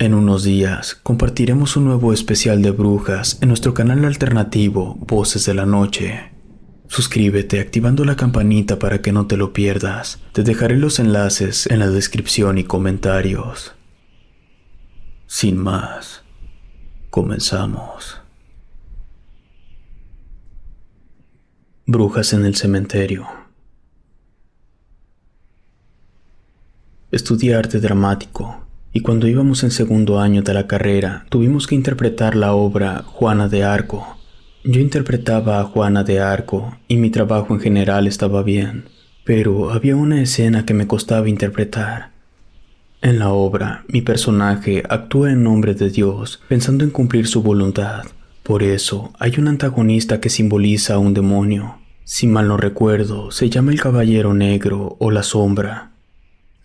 En unos días compartiremos un nuevo especial de brujas en nuestro canal alternativo Voces de la Noche. Suscríbete activando la campanita para que no te lo pierdas. Te dejaré los enlaces en la descripción y comentarios. Sin más, comenzamos. Brujas en el cementerio. Estudié arte dramático. Y cuando íbamos en segundo año de la carrera, tuvimos que interpretar la obra Juana de Arco. Yo interpretaba a Juana de Arco y mi trabajo en general estaba bien, pero había una escena que me costaba interpretar. En la obra, mi personaje actúa en nombre de Dios, pensando en cumplir su voluntad. Por eso, hay un antagonista que simboliza a un demonio. Si mal no recuerdo, se llama el Caballero Negro o la Sombra.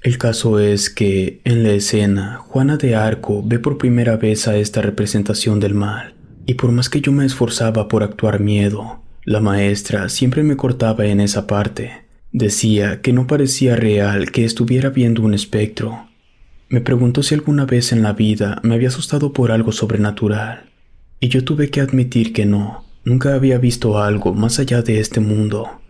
El caso es que, en la escena, Juana de Arco ve por primera vez a esta representación del mal, y por más que yo me esforzaba por actuar miedo, la maestra siempre me cortaba en esa parte. Decía que no parecía real que estuviera viendo un espectro. Me preguntó si alguna vez en la vida me había asustado por algo sobrenatural, y yo tuve que admitir que no, nunca había visto algo más allá de este mundo.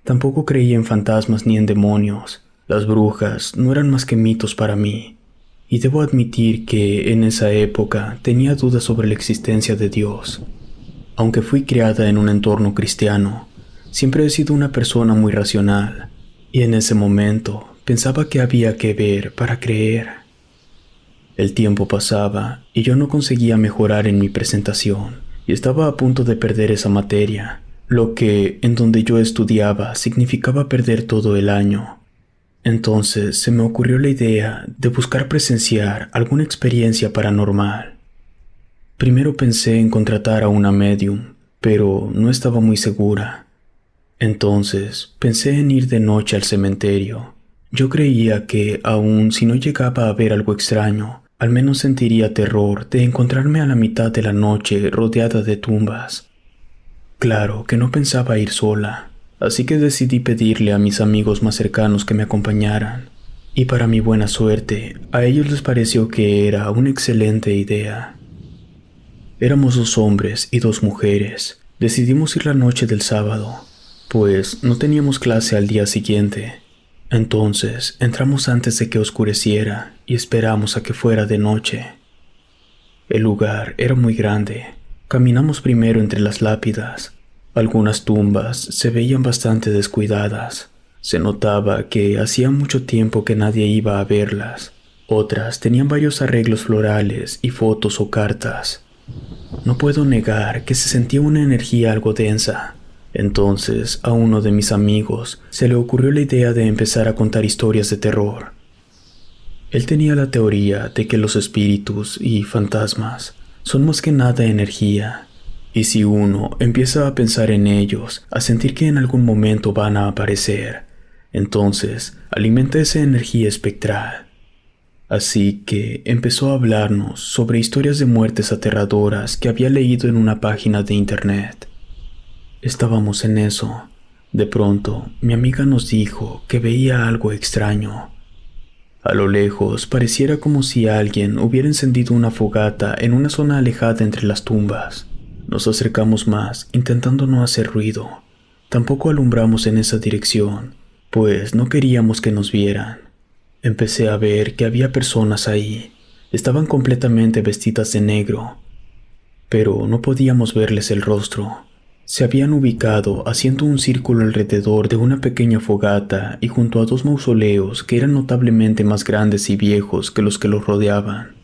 Tampoco creía en fantasmas ni en demonios. Las brujas no eran más que mitos para mí, y debo admitir que en esa época tenía dudas sobre la existencia de Dios. Aunque fui criada en un entorno cristiano, siempre he sido una persona muy racional, y en ese momento pensaba que había que ver para creer. El tiempo pasaba y yo no conseguía mejorar en mi presentación, y estaba a punto de perder esa materia, lo que en donde yo estudiaba significaba perder todo el año. Entonces se me ocurrió la idea de buscar presenciar alguna experiencia paranormal. Primero pensé en contratar a una medium, pero no estaba muy segura. Entonces pensé en ir de noche al cementerio. Yo creía que, aun si no llegaba a ver algo extraño, al menos sentiría terror de encontrarme a la mitad de la noche rodeada de tumbas. Claro que no pensaba ir sola. Así que decidí pedirle a mis amigos más cercanos que me acompañaran, y para mi buena suerte, a ellos les pareció que era una excelente idea. Éramos 2 hombres y 2 mujeres. Decidimos ir la noche del sábado, pues no teníamos clase al día siguiente. Entonces entramos antes de que oscureciera y esperamos a que fuera de noche. El lugar era muy grande. Caminamos primero entre las lápidas. Algunas tumbas se veían bastante descuidadas. Se notaba que hacía mucho tiempo que nadie iba a verlas. Otras tenían varios arreglos florales y fotos o cartas. No puedo negar que se sentía una energía algo densa. Entonces a uno de mis amigos se le ocurrió la idea de empezar a contar historias de terror. Él tenía la teoría de que los espíritus y fantasmas son más que nada energía. Y si uno empieza a pensar en ellos, a sentir que en algún momento van a aparecer, entonces alimenta esa energía espectral. Así que empezó a hablarnos sobre historias de muertes aterradoras que había leído en una página de internet. Estábamos en eso. De pronto, mi amiga nos dijo que veía algo extraño. A lo lejos pareciera como si alguien hubiera encendido una fogata en una zona alejada entre las tumbas. Nos acercamos más, intentando no hacer ruido. Tampoco alumbramos en esa dirección, pues no queríamos que nos vieran. Empecé a ver que había personas ahí. Estaban completamente vestidas de negro, pero no podíamos verles el rostro. Se habían ubicado haciendo un círculo alrededor de una pequeña fogata y junto a 2 mausoleos que eran notablemente más grandes y viejos que los que los rodeaban.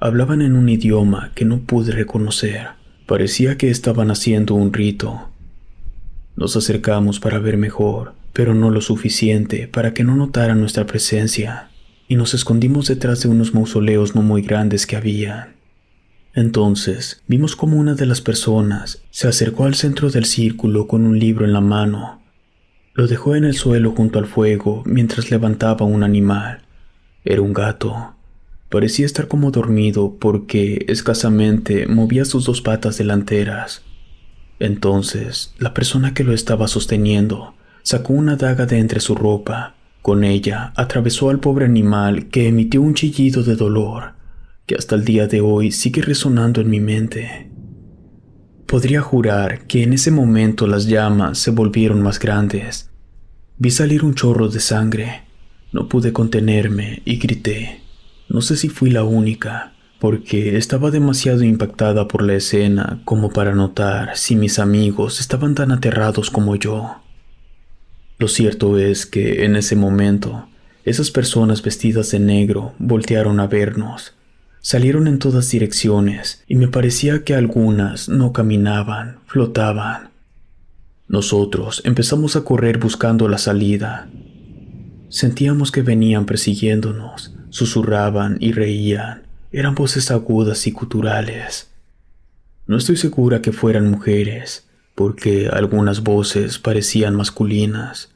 Hablaban en un idioma que no pude reconocer. Parecía que estaban haciendo un rito. Nos acercamos para ver mejor, pero no lo suficiente para que no notaran nuestra presencia, y nos escondimos detrás de unos mausoleos no muy grandes que había. Entonces vimos como una de las personas se acercó al centro del círculo con un libro en la mano. Lo dejó en el suelo junto al fuego mientras levantaba un animal. Era un gato. Parecía estar como dormido porque escasamente movía sus 2 patas delanteras. Entonces, la persona que lo estaba sosteniendo sacó una daga de entre su ropa. Con ella atravesó al pobre animal que emitió un chillido de dolor. que hasta el día de hoy sigue resonando en mi mente. Podría jurar que en ese momento las llamas se volvieron más grandes. Vi salir un chorro de sangre. No pude contenerme y grité. No sé si fui la única, porque estaba demasiado impactada por la escena como para notar si mis amigos estaban tan aterrados como yo. Lo cierto es que en ese momento, esas personas vestidas de negro voltearon a vernos. Salieron en todas direcciones y me parecía que algunas no caminaban, flotaban. Nosotros empezamos a correr buscando la salida. Sentíamos que venían persiguiéndonos, susurraban y reían. Eran voces agudas y guturales. No estoy segura que fueran mujeres, porque algunas voces parecían masculinas.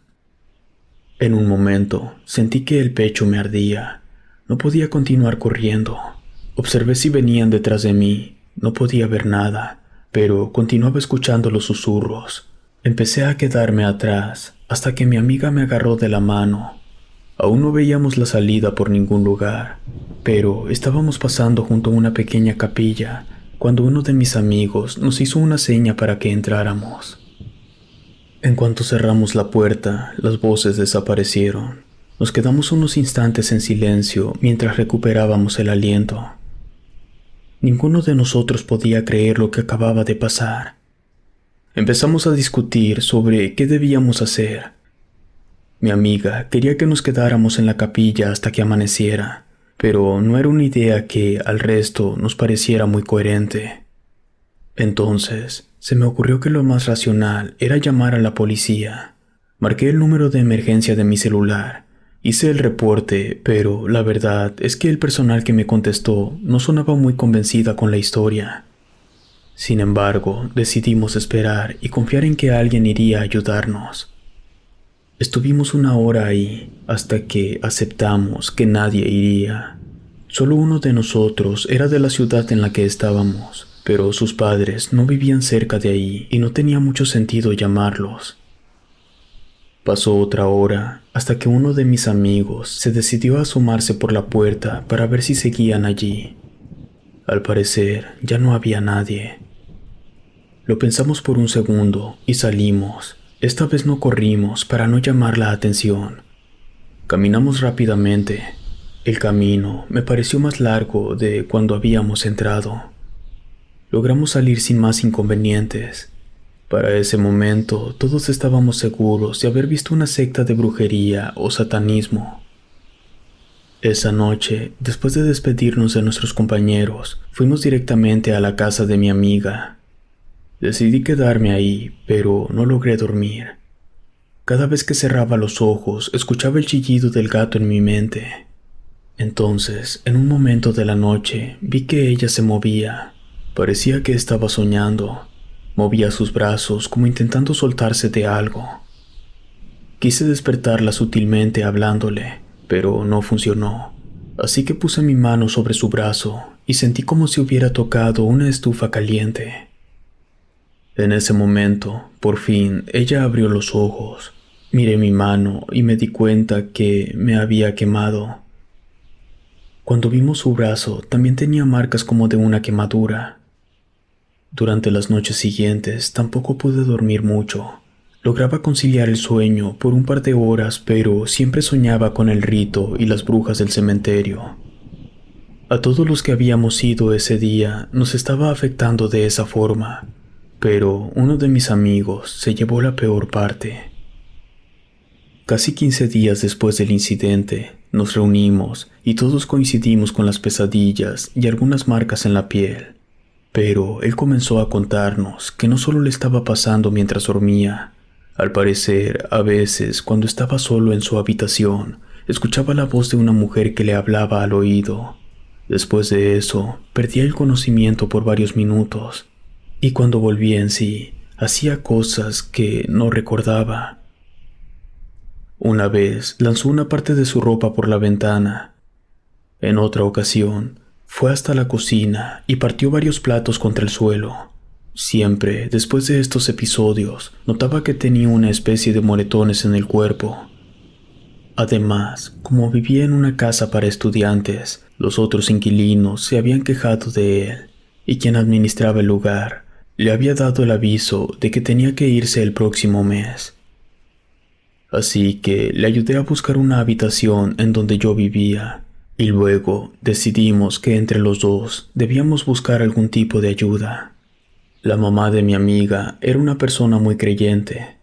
En un momento sentí que el pecho me ardía. No podía continuar corriendo. Observé si venían detrás de mí. No podía ver nada, pero continuaba escuchando los susurros. Empecé a quedarme atrás hasta que mi amiga me agarró de la mano. Aún no veíamos la salida por ningún lugar, pero estábamos pasando junto a una pequeña capilla cuando uno de mis amigos nos hizo una seña para que entráramos. En cuanto cerramos la puerta, las voces desaparecieron. Nos quedamos unos instantes en silencio mientras recuperábamos el aliento. Ninguno de nosotros podía creer lo que acababa de pasar. Empezamos a discutir sobre qué debíamos hacer. Mi amiga quería que nos quedáramos en la capilla hasta que amaneciera, pero no era una idea que al resto nos pareciera muy coherente. Entonces, se me ocurrió que lo más racional era llamar a la policía. Marqué el número de emergencia de mi celular. Hice el reporte, pero la verdad es que el personal que me contestó no sonaba muy convencida con la historia. Sin embargo, decidimos esperar y confiar en que alguien iría a ayudarnos. Estuvimos una hora ahí, hasta que aceptamos que nadie iría. Solo uno de nosotros era de la ciudad en la que estábamos, pero sus padres no vivían cerca de ahí y no tenía mucho sentido llamarlos. Pasó otra hora hasta que uno de mis amigos se decidió a asomarse por la puerta para ver si seguían allí. Al parecer, ya no había nadie. Lo pensamos por un segundo y salimos. Esta vez no corrimos para no llamar la atención. Caminamos rápidamente. El camino me pareció más largo de cuando habíamos entrado. Logramos salir sin más inconvenientes. Para ese momento, todos estábamos seguros de haber visto una secta de brujería o satanismo. Esa noche, después de despedirnos de nuestros compañeros, fuimos directamente a la casa de mi amiga. Decidí quedarme ahí, pero no logré dormir. Cada vez que cerraba los ojos, escuchaba el chillido del gato en mi mente. Entonces, en un momento de la noche, vi que ella se movía. Parecía que estaba soñando. Movía sus brazos como intentando soltarse de algo. Quise despertarla sutilmente hablándole, pero no funcionó. Así que puse mi mano sobre su brazo y sentí como si hubiera tocado una estufa caliente. En ese momento, por fin, ella abrió los ojos. Miré mi mano y me di cuenta que me había quemado. Cuando vimos su brazo, también tenía marcas como de una quemadura. Durante las noches siguientes tampoco pude dormir mucho. Lograba conciliar el sueño por un par de horas, pero siempre soñaba con el rito y las brujas del cementerio. A todos los que habíamos ido ese día nos estaba afectando de esa forma, pero uno de mis amigos se llevó la peor parte. Casi 15 días después del incidente, nos reunimos y todos coincidimos con las pesadillas y algunas marcas en la piel. Pero él comenzó a contarnos que no solo le estaba pasando mientras dormía. Al parecer, a veces, cuando estaba solo en su habitación, escuchaba la voz de una mujer que le hablaba al oído. Después de eso, perdía el conocimiento por varios minutos, y cuando volvía en sí, hacía cosas que no recordaba. Una vez lanzó una parte de su ropa por la ventana. En otra ocasión, fue hasta la cocina y partió varios platos contra el suelo. Siempre, después de estos episodios, notaba que tenía una especie de moretones en el cuerpo. Además, como vivía en una casa para estudiantes, Los otros inquilinos se habían quejado de él, y quien administraba el lugar le había dado el aviso de que tenía que irse el próximo mes. Así que le ayudé a buscar una habitación en donde yo vivía, y luego decidimos que entre los dos debíamos buscar algún tipo de ayuda. La mamá de mi amiga era una persona muy creyente.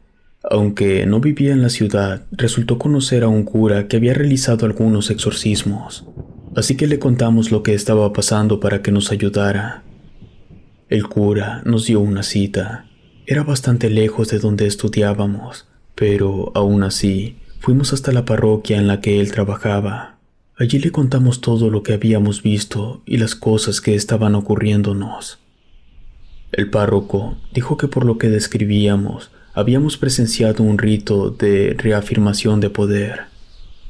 Aunque no vivía en la ciudad, resultó conocer a un cura que había realizado algunos exorcismos, así que le contamos lo que estaba pasando para que nos ayudara. El cura nos dio una cita. Era bastante lejos de donde estudiábamos, pero aún así fuimos hasta la parroquia en la que él trabajaba. Allí le contamos todo lo que habíamos visto y las cosas que estaban ocurriéndonos. El párroco dijo que por lo que describíamos, habíamos presenciado un rito de reafirmación de poder,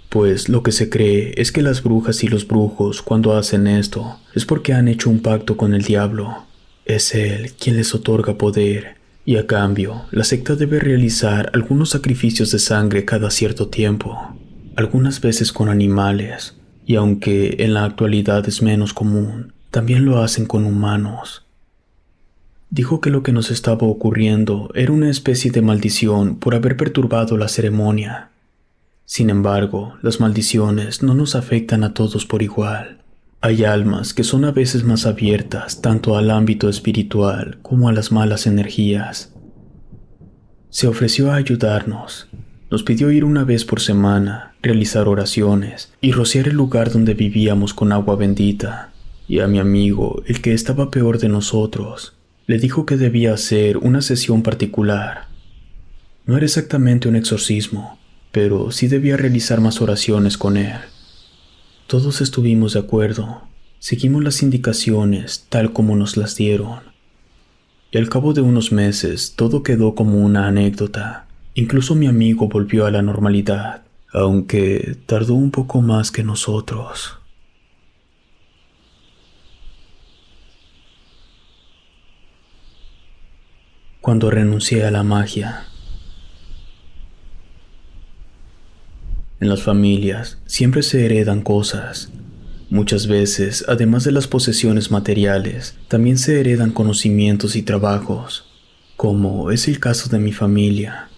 pues lo que se cree es que las brujas y los brujos cuando hacen esto es porque han hecho un pacto con el diablo. Es él quien les otorga poder y a cambio la secta debe realizar algunos sacrificios de sangre cada cierto tiempo, algunas veces con animales, y aunque en la actualidad es menos común, también lo hacen con humanos. Dijo que lo que nos estaba ocurriendo era una especie de maldición por haber perturbado la ceremonia. Sin embargo, las maldiciones no nos afectan a todos por igual. Hay almas que son a veces más abiertas tanto al ámbito espiritual como a las malas energías. Se ofreció a ayudarnos. Nos pidió ir una vez por semana, realizar oraciones y rociar el lugar donde vivíamos con agua bendita. Y a mi amigo, el que estaba peor de nosotros, le dijo que debía hacer una sesión particular. No era exactamente un exorcismo, pero sí debía realizar más oraciones con él. Todos estuvimos de acuerdo, seguimos las indicaciones tal como nos las dieron. Y al cabo de unos meses todo quedó como una anécdota. Incluso mi amigo volvió a la normalidad, aunque tardó un poco más que nosotros. Cuando renuncié a la magia. En las familias siempre se heredan cosas. Muchas veces, además de las posesiones materiales, también se heredan conocimientos y trabajos, como es el caso de mi familia.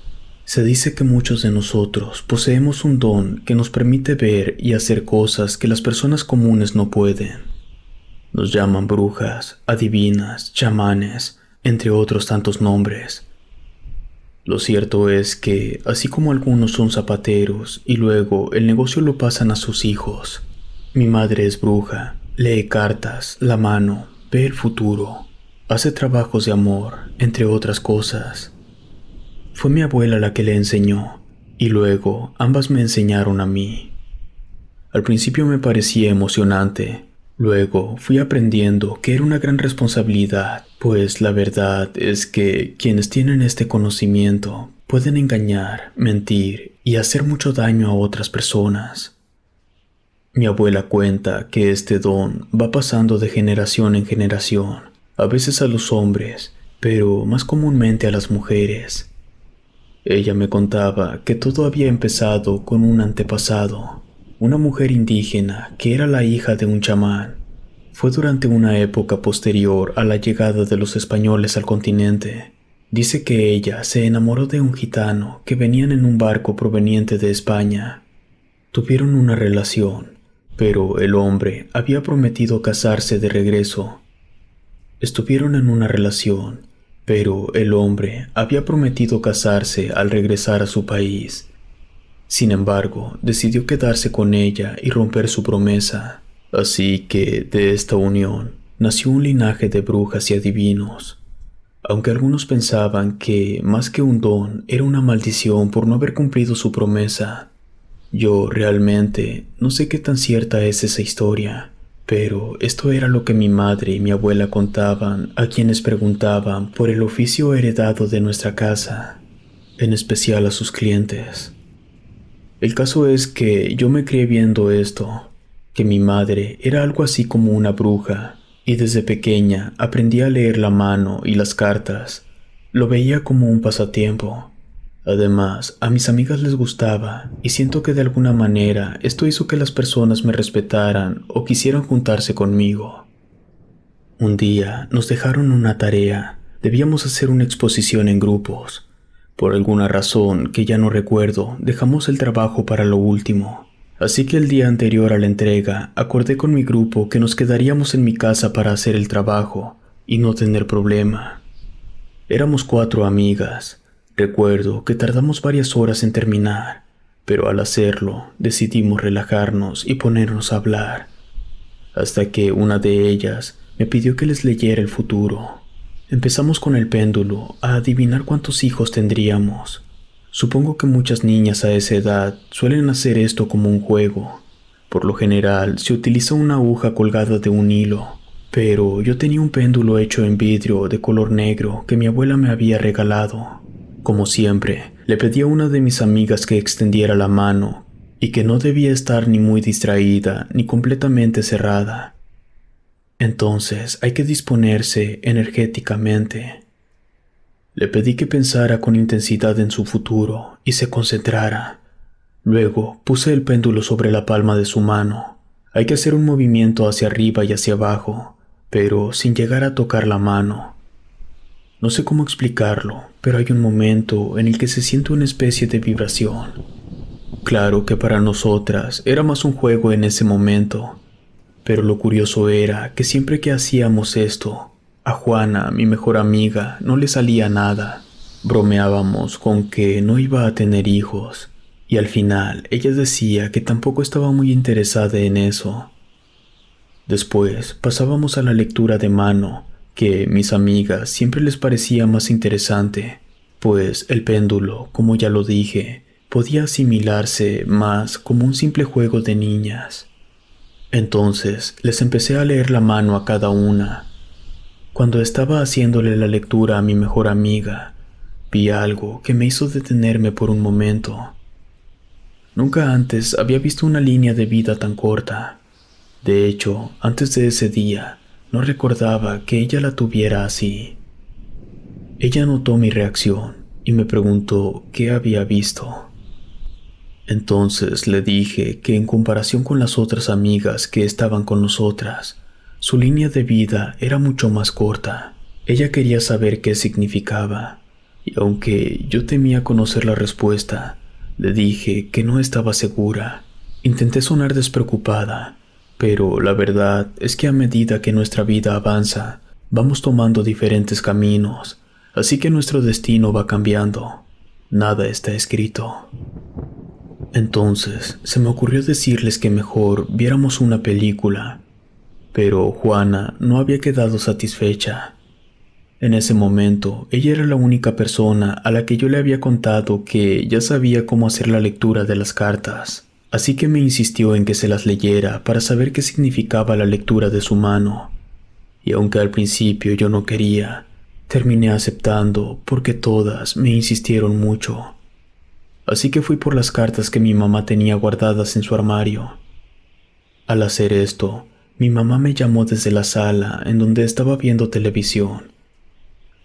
Se dice que muchos de nosotros poseemos un don que nos permite ver y hacer cosas que las personas comunes no pueden. Nos llaman brujas, adivinas, chamanes, entre otros tantos nombres. Lo cierto es que, así como algunos son zapateros y luego el negocio lo pasan a sus hijos, mi madre es bruja, lee cartas, la mano, ve el futuro, hace trabajos de amor, entre otras cosas. Fue mi abuela la que le enseñó, y luego ambas me enseñaron a mí. Al principio me parecía emocionante. Luego fui aprendiendo que era una gran responsabilidad, pues la verdad es que quienes tienen este conocimiento pueden engañar, mentir y hacer mucho daño a otras personas. Mi abuela cuenta que este don va pasando de generación en generación, a veces a los hombres, pero más comúnmente a las mujeres. Ella me contaba que todo había empezado con un antepasado, una mujer indígena que era la hija de un chamán. Fue durante una época posterior a la llegada de los españoles al continente. Dice que ella se enamoró de un gitano que venían en un barco proveniente de España. Tuvieron una relación, pero el hombre había prometido casarse de regreso. Estuvieron en una relación, pero el hombre había prometido casarse al regresar a su país. Sin embargo, decidió quedarse con ella y romper su promesa. Así que de esta unión nació un linaje de brujas y adivinos. Aunque algunos pensaban que más que un don era una maldición por no haber cumplido su promesa, yo realmente no sé qué tan cierta es esa historia, pero esto era lo que mi madre y mi abuela contaban a quienes preguntaban por el oficio heredado de nuestra casa, en especial a sus clientes. El caso es que yo me crié viendo esto, que mi madre era algo así como una bruja, y desde pequeña aprendí a leer la mano y las cartas. Lo veía como un pasatiempo, Además, a mis amigas les gustaba y siento que de alguna manera esto hizo que las personas me respetaran o quisieran juntarse conmigo. Un día nos dejaron una tarea. Debíamos hacer una exposición en grupos. Por alguna razón que ya no recuerdo, dejamos el trabajo para lo último. Así que el día anterior a la entrega, acordé con mi grupo que nos quedaríamos en mi casa para hacer el trabajo y no tener problema. Éramos 4 amigas. Recuerdo que tardamos varias horas en terminar, pero al hacerlo decidimos relajarnos y ponernos a hablar, hasta que una de ellas me pidió que les leyera el futuro. Empezamos con el péndulo a adivinar cuántos hijos tendríamos. Supongo que muchas niñas a esa edad suelen hacer esto como un juego. Por lo general se utiliza una aguja colgada de un hilo, pero yo tenía un péndulo hecho en vidrio de color negro que mi abuela me había regalado. Como siempre, le pedí a una de mis amigas que extendiera la mano y que no debía estar ni muy distraída ni completamente cerrada. Entonces hay que disponerse energéticamente. Le pedí que pensara con intensidad en su futuro y se concentrara. Luego puse el péndulo sobre la palma de su mano. Hay que hacer un movimiento hacia arriba y hacia abajo, pero sin llegar a tocar la mano. No sé cómo explicarlo, pero hay un momento en el que se siente una especie de vibración. Claro que para nosotras era más un juego en ese momento, pero lo curioso era que siempre que hacíamos esto, a Juana, mi mejor amiga, no le salía nada. Bromeábamos con que no iba a tener hijos, y al final ella decía que tampoco estaba muy interesada en eso. Después pasábamos a la lectura de mano, que mis amigas siempre les parecía más interesante, pues el péndulo, como ya lo dije, podía asimilarse más como un simple juego de niñas. Entonces les empecé a leer la mano a cada una. Cuando estaba haciéndole la lectura a mi mejor amiga, vi algo que me hizo detenerme por un momento. Nunca antes había visto una línea de vida tan corta. De hecho, antes de ese día, no recordaba que ella la tuviera así. Ella notó mi reacción y me preguntó qué había visto. Entonces le dije que en comparación con las otras amigas que estaban con nosotras, su línea de vida era mucho más corta. Ella quería saber qué significaba, y aunque yo temía conocer la respuesta, le dije que no estaba segura. Intenté sonar despreocupada, pero la verdad es que a medida que nuestra vida avanza, vamos tomando diferentes caminos, así que nuestro destino va cambiando. Nada está escrito. Entonces se me ocurrió decirles que mejor viéramos una película, pero Juana no había quedado satisfecha. En ese momento, ella era la única persona a la que yo le había contado que ya sabía cómo hacer la lectura de las cartas, así que me insistió en que se las leyera para saber qué significaba la lectura de su mano. Y aunque al principio yo no quería, terminé aceptando porque todas me insistieron mucho. Así que fui por las cartas que mi mamá tenía guardadas en su armario. Al hacer esto, mi mamá me llamó desde la sala en donde estaba viendo televisión.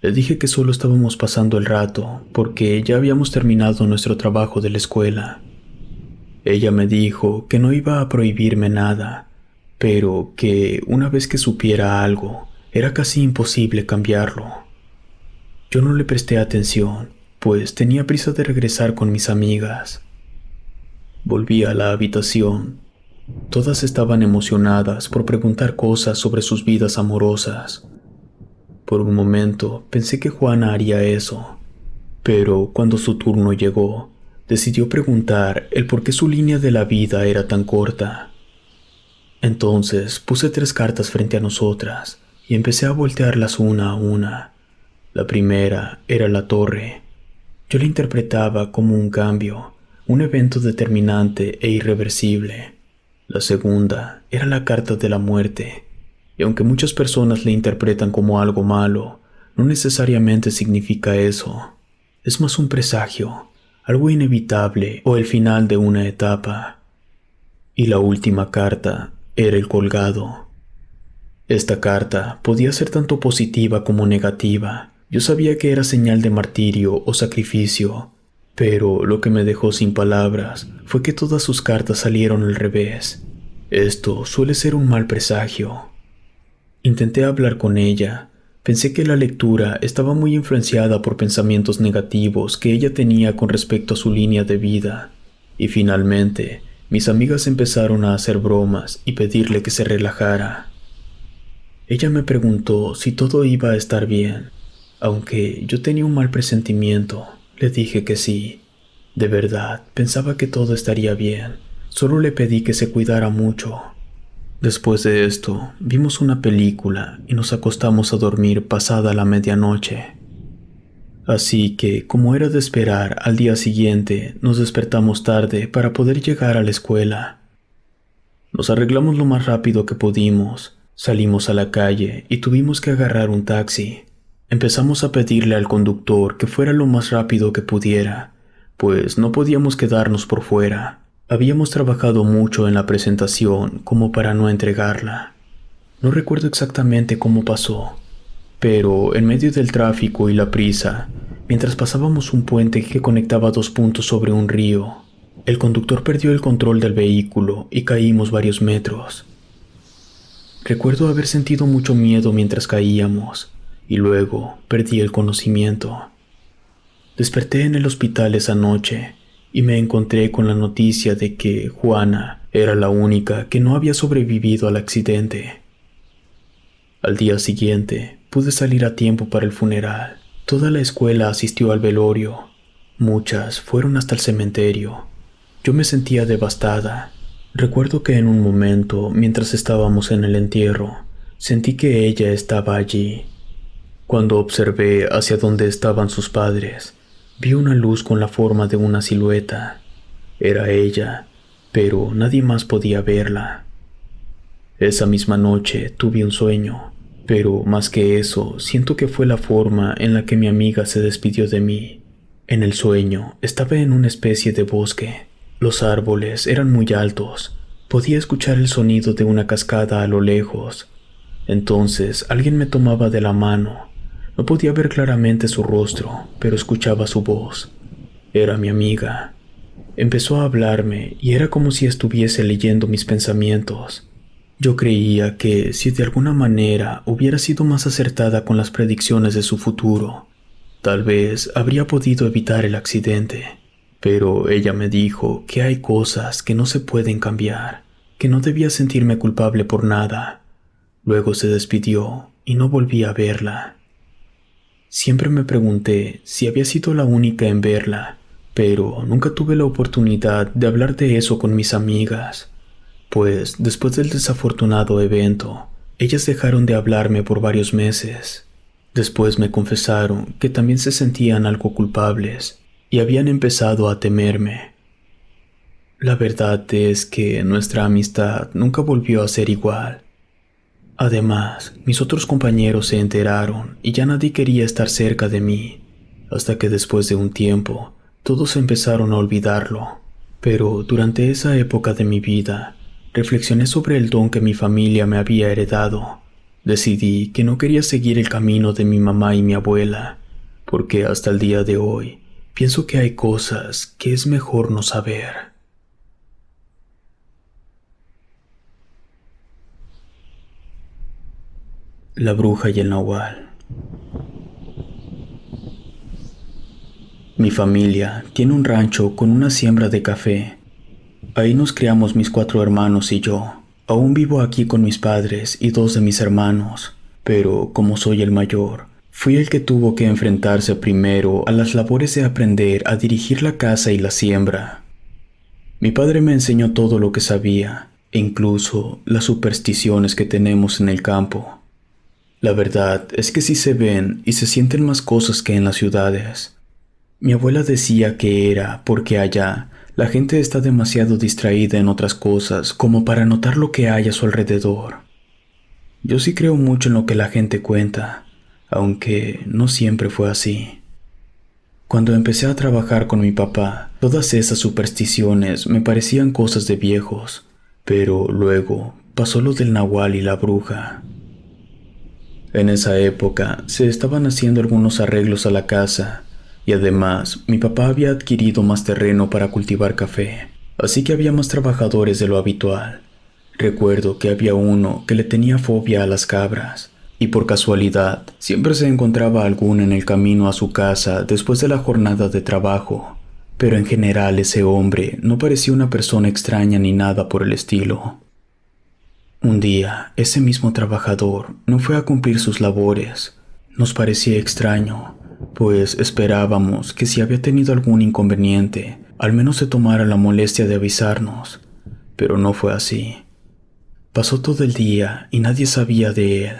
Le dije que solo estábamos pasando el rato porque ya habíamos terminado nuestro trabajo de la escuela. Ella me dijo que no iba a prohibirme nada, pero que una vez que supiera algo, era casi imposible cambiarlo. Yo no le presté atención, pues tenía prisa de regresar con mis amigas. Volví a la habitación. Todas estaban emocionadas por preguntar cosas sobre sus vidas amorosas. Por un momento pensé que Juana haría eso, pero cuando su turno llegó, decidió preguntar el por qué su línea de la vida era tan corta. Entonces puse 3 cartas frente a nosotras y empecé a voltearlas una a una. La primera era la torre. Yo la interpretaba como un cambio, un evento determinante e irreversible. La segunda era la carta de la muerte, y aunque muchas personas la interpretan como algo malo, no necesariamente significa eso. Es más un presagio, algo inevitable o el final de una etapa. Y la última carta era el colgado. Esta carta podía ser tanto positiva como negativa. Yo sabía que era señal de martirio o sacrificio, Pero lo que me dejó sin palabras fue que todas sus cartas salieron al revés. Esto suele ser un mal presagio. Intenté hablar con ella. Pensé que la lectura estaba muy influenciada por pensamientos negativos que ella tenía con respecto a su línea de vida. Y finalmente, mis amigas empezaron a hacer bromas y pedirle que se relajara. Ella me preguntó si todo iba a estar bien. Aunque yo tenía un mal presentimiento, le dije que sí. De verdad, pensaba que todo estaría bien. Solo le pedí que se cuidara mucho. Después de esto, vimos una película y nos acostamos a dormir pasada la medianoche. Así que, como era de esperar, al día siguiente nos despertamos tarde para poder llegar a la escuela. Nos arreglamos lo más rápido que pudimos, salimos a la calle y tuvimos que agarrar un taxi. Empezamos a pedirle al conductor que fuera lo más rápido que pudiera, pues no podíamos quedarnos por fuera. Habíamos trabajado mucho en la presentación como para no entregarla. No recuerdo exactamente cómo pasó, pero en medio del tráfico y la prisa, mientras pasábamos un puente que conectaba dos puntos sobre un río, el conductor perdió el control del vehículo y caímos varios metros. Recuerdo haber sentido mucho miedo mientras caíamos, y luego perdí el conocimiento. Desperté en el hospital esa noche y me encontré con la noticia de que Juana era la única que no había sobrevivido al accidente. Al día siguiente pude salir a tiempo para el funeral. Toda la escuela asistió al velorio. Muchas fueron hasta el cementerio. Yo me sentía devastada. Recuerdo que en un momento, mientras estábamos en el entierro, sentí que ella estaba allí. Cuando observé hacia donde estaban sus padres, vi una luz con la forma de una silueta. Era ella, pero nadie más podía verla. Esa misma noche tuve un sueño, pero más que eso, siento que fue la forma en la que mi amiga se despidió de mí. En el sueño estaba en una especie de bosque. Los árboles eran muy altos. Podía escuchar el sonido de una cascada a lo lejos. Entonces alguien me tomaba de la mano. No podía ver claramente su rostro, pero escuchaba su voz. Era mi amiga. Empezó a hablarme y era como si estuviese leyendo mis pensamientos. Yo creía que si de alguna manera hubiera sido más acertada con las predicciones de su futuro, tal vez habría podido evitar el accidente. Pero ella me dijo que hay cosas que no se pueden cambiar, que no debía sentirme culpable por nada. Luego se despidió y no volví a verla. Siempre me pregunté si había sido la única en verla, pero nunca tuve la oportunidad de hablar de eso con mis amigas, pues después del desafortunado evento, ellas dejaron de hablarme por varios meses. Después me confesaron que también se sentían algo culpables y habían empezado a temerme. La verdad es que nuestra amistad nunca volvió a ser igual. Además, mis otros compañeros se enteraron y ya nadie quería estar cerca de mí, hasta que después de un tiempo, todos empezaron a olvidarlo. Pero durante esa época de mi vida, reflexioné sobre el don que mi familia me había heredado. Decidí que no quería seguir el camino de mi mamá y mi abuela, porque hasta el día de hoy, pienso que hay cosas que es mejor no saber. La bruja y el nahual. Mi familia tiene un rancho con una siembra de café. Ahí nos criamos mis 4 hermanos y yo. Aún vivo aquí con mis padres y 2 de mis hermanos, pero como soy el mayor, fui el que tuvo que enfrentarse primero a las labores de aprender a dirigir la casa y la siembra. Mi padre me enseñó todo lo que sabía, e incluso las supersticiones que tenemos en el campo. La verdad es que sí se ven y se sienten más cosas que en las ciudades. Mi abuela decía que era porque allá la gente está demasiado distraída en otras cosas como para notar lo que hay a su alrededor. Yo sí creo mucho en lo que la gente cuenta, aunque no siempre fue así. Cuando empecé a trabajar con mi papá, todas esas supersticiones me parecían cosas de viejos, pero luego pasó lo del nahual y la bruja. En esa época se estaban haciendo algunos arreglos a la casa. y además mi papá había adquirido más terreno para cultivar café, así que había más trabajadores de lo habitual. Recuerdo que había uno que le tenía fobia a las cabras, y por casualidad siempre se encontraba alguna en el camino a su casa después de la jornada de trabajo, pero en general ese hombre no parecía una persona extraña ni nada por el estilo. Un día, ese mismo trabajador no fue a cumplir sus labores. Nos parecía extraño, pues esperábamos que si había tenido algún inconveniente, al menos se tomara la molestia de avisarnos, pero no fue así. Pasó todo el día y nadie sabía de él,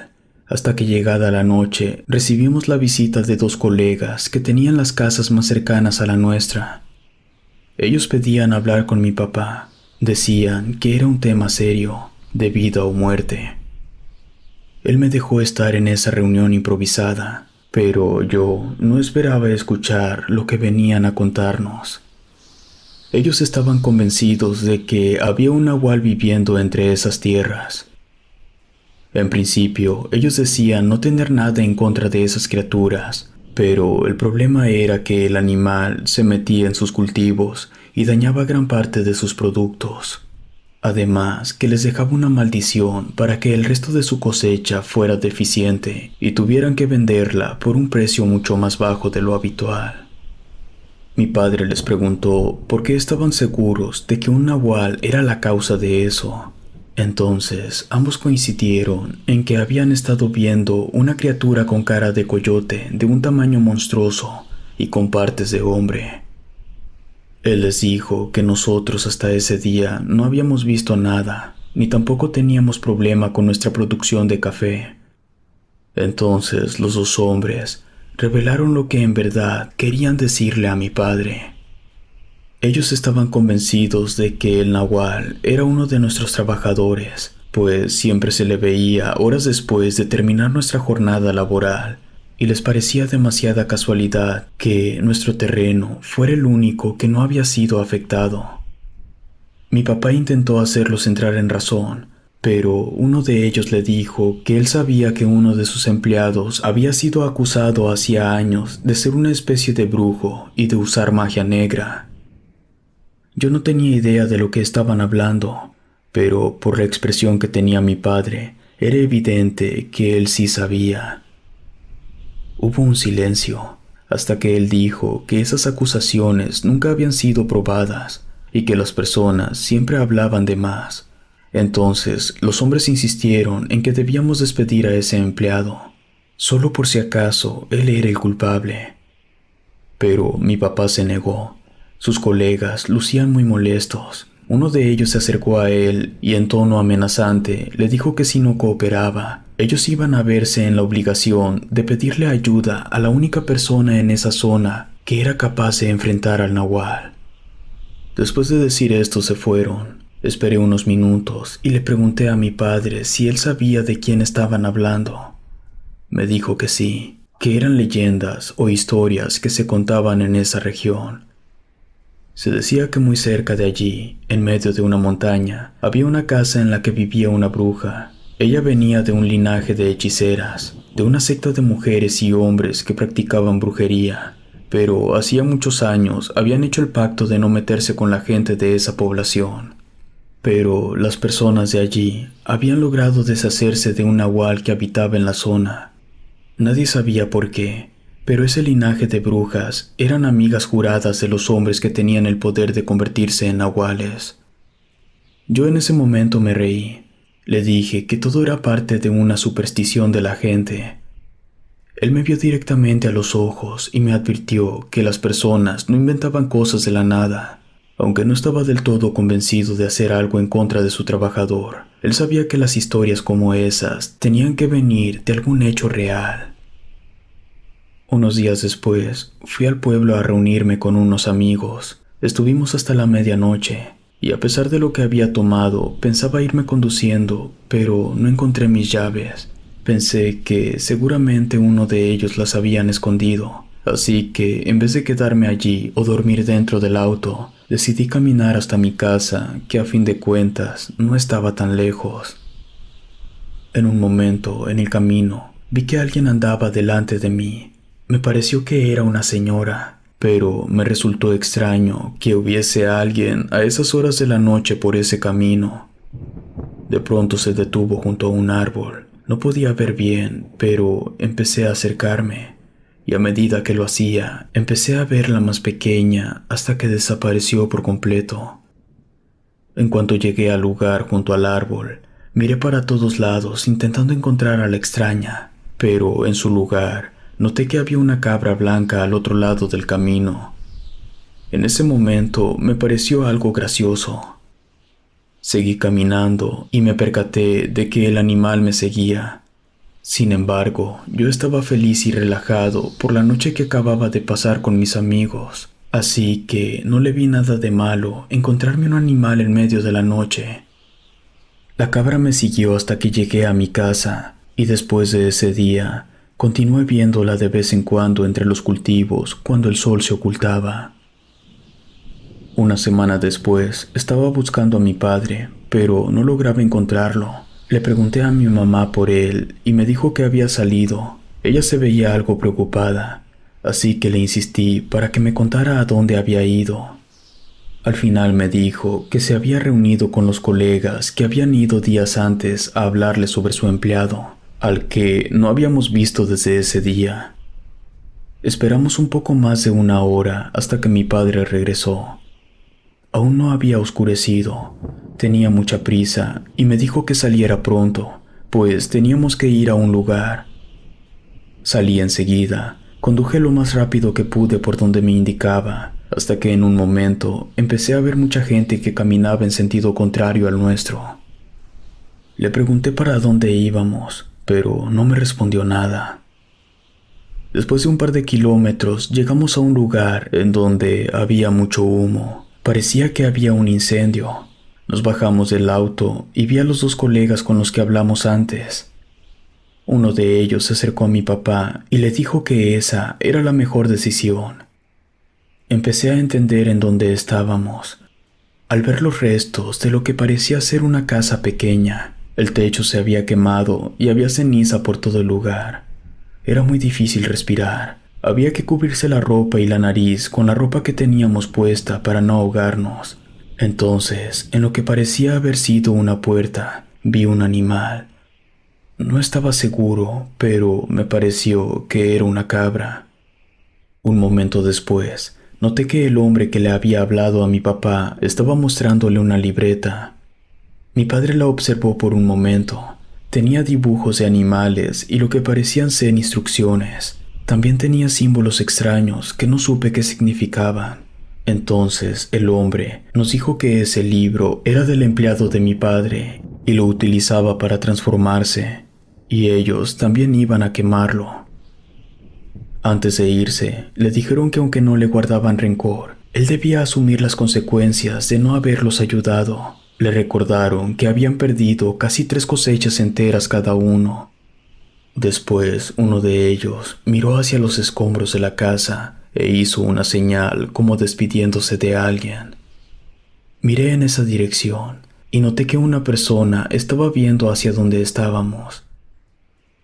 hasta que llegada la noche recibimos la visita de dos colegas que tenían las casas más cercanas a la nuestra. Ellos pedían hablar con mi papá. Decían que era un tema serio, de vida o muerte. Él me dejó estar en esa reunión improvisada, pero yo no esperaba escuchar lo que venían a contarnos. Ellos estaban convencidos de que había un nahual viviendo entre esas tierras. En principio, ellos decían no tener nada en contra de esas criaturas, pero el problema era que el animal se metía en sus cultivos y dañaba gran parte de sus productos. Además, que les dejaba una maldición para que el resto de su cosecha fuera deficiente y tuvieran que venderla por un precio mucho más bajo de lo habitual. Mi padre les preguntó por qué estaban seguros de que un nahual era la causa de eso. Entonces, ambos coincidieron en que habían estado viendo una criatura con cara de coyote de un tamaño monstruoso y con partes de hombre. Él les dijo que nosotros hasta ese día no habíamos visto nada, ni tampoco teníamos problema con nuestra producción de café. Entonces los dos hombres revelaron lo que en verdad querían decirle a mi padre. Ellos estaban convencidos de que el nahual era uno de nuestros trabajadores, pues siempre se le veía horas después de terminar nuestra jornada laboral, y les parecía demasiada casualidad que nuestro terreno fuera el único que no había sido afectado. Mi papá intentó hacerlos entrar en razón, pero uno de ellos le dijo que él sabía que uno de sus empleados había sido acusado hacía años de ser una especie de brujo y de usar magia negra. Yo no tenía idea de lo que estaban hablando, pero por la expresión que tenía mi padre, era evidente que él sí sabía. Hubo un silencio, hasta que él dijo que esas acusaciones nunca habían sido probadas y que las personas siempre hablaban de más. Entonces los hombres insistieron en que debíamos despedir a ese empleado, solo por si acaso él era el culpable. Pero mi papá se negó. Sus colegas lucían muy molestos. Uno de ellos se acercó a él y en tono amenazante le dijo que si no cooperaba, ellos iban a verse en la obligación de pedirle ayuda a la única persona en esa zona que era capaz de enfrentar al nahual. Después de decir esto se fueron. Esperé unos minutos y le pregunté a mi padre si él sabía de quién estaban hablando. Me dijo que sí, que eran leyendas o historias que se contaban en esa región. Se decía que muy cerca de allí, en medio de una montaña, había una casa en la que vivía una bruja. Ella venía de un linaje de hechiceras, de una secta de mujeres y hombres que practicaban brujería, pero hacía muchos años habían hecho el pacto de no meterse con la gente de esa población. Pero las personas de allí habían logrado deshacerse de un nahual que habitaba en la zona. Nadie sabía por qué, pero ese linaje de brujas eran amigas juradas de los hombres que tenían el poder de convertirse en nahuales. Yo en ese momento me reí. Le dije que todo era parte de una superstición de la gente. Él me vio directamente a los ojos y me advirtió que las personas no inventaban cosas de la nada. Aunque no estaba del todo convencido de hacer algo en contra de su trabajador, él sabía que las historias como esas tenían que venir de algún hecho real. Unos días después, fui al pueblo a reunirme con unos amigos. Estuvimos hasta la medianoche, y a pesar de lo que había tomado, pensaba irme conduciendo, pero no encontré mis llaves. Pensé que seguramente uno de ellos las habían escondido, así que en vez de quedarme allí o dormir dentro del auto, decidí caminar hasta mi casa, que a fin de cuentas no estaba tan lejos. En un momento, en el camino, vi que alguien andaba delante de mí. Me pareció que era una señora, pero me resultó extraño que hubiese alguien a esas horas de la noche por ese camino. De pronto se detuvo junto a un árbol. No podía ver bien, pero empecé a acercarme, y a medida que lo hacía, empecé a verla más pequeña hasta que desapareció por completo. En cuanto llegué al lugar junto al árbol, miré para todos lados intentando encontrar a la extraña, pero en su lugar noté que había una cabra blanca al otro lado del camino. En ese momento me pareció algo gracioso. Seguí caminando y me percaté de que el animal me seguía. Sin embargo, yo estaba feliz y relajado por la noche que acababa de pasar con mis amigos, así que no le vi nada de malo encontrarme un animal en medio de la noche. La cabra me siguió hasta que llegué a mi casa, y después de ese día, continué viéndola de vez en cuando entre los cultivos cuando el sol se ocultaba. Una semana después, estaba buscando a mi padre, pero no lograba encontrarlo. Le pregunté a mi mamá por él y me dijo que había salido. Ella se veía algo preocupada, así que le insistí para que me contara a dónde había ido. Al final me dijo que se había reunido con los colegas que habían ido días antes a hablarle sobre su empleado, al que no habíamos visto desde ese día. Esperamos un poco más de una hora hasta que mi padre regresó. Aún no había oscurecido, tenía mucha prisa y me dijo que saliera pronto, pues teníamos que ir a un lugar. Salí enseguida, conduje lo más rápido que pude por donde me indicaba, hasta que en un momento empecé a ver mucha gente que caminaba en sentido contrario al nuestro. Le pregunté para dónde íbamos, pero no me respondió nada. Después de un par de kilómetros llegamos a un lugar en donde había mucho humo. Parecía que había un incendio. Nos bajamos del auto y vi a los dos colegas con los que hablamos antes. Uno de ellos se acercó a mi papá y le dijo que esa era la mejor decisión. Empecé a entender en dónde estábamos. Al ver los restos de lo que parecía ser una casa pequeña, el techo se había quemado y había ceniza por todo el lugar. Era muy difícil respirar. Había que cubrirse la ropa y la nariz con la ropa que teníamos puesta para no ahogarnos. Entonces, en lo que parecía haber sido una puerta, vi un animal. No estaba seguro, pero me pareció que era una cabra. Un momento después, noté que el hombre que le había hablado a mi papá estaba mostrándole una libreta. Mi padre la observó por un momento. Tenía dibujos de animales y lo que parecían ser instrucciones. También tenía símbolos extraños que no supe qué significaban. Entonces el hombre nos dijo que ese libro era del empleado de mi padre y lo utilizaba para transformarse, y ellos también iban a quemarlo. Antes de irse, le dijeron que aunque no le guardaban rencor, él debía asumir las consecuencias de no haberlos ayudado. Le recordaron que habían perdido casi 3 cosechas enteras cada uno. Después, uno de ellos miró hacia los escombros de la casa e hizo una señal como despidiéndose de alguien. Miré en esa dirección y noté que una persona estaba viendo hacia donde estábamos.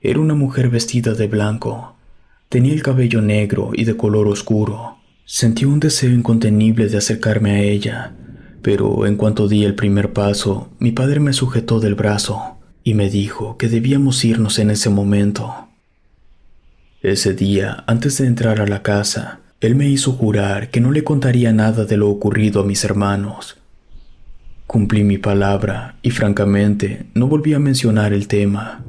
Era una mujer vestida de blanco. Tenía el cabello negro y de color oscuro. Sentí un deseo incontenible de acercarme a ella, pero en cuanto di el primer paso, mi padre me sujetó del brazo y me dijo que debíamos irnos en ese momento. Ese día, antes de entrar a la casa, él me hizo jurar que no le contaría nada de lo ocurrido a mis hermanos. Cumplí mi palabra y francamente no volví a mencionar el tema.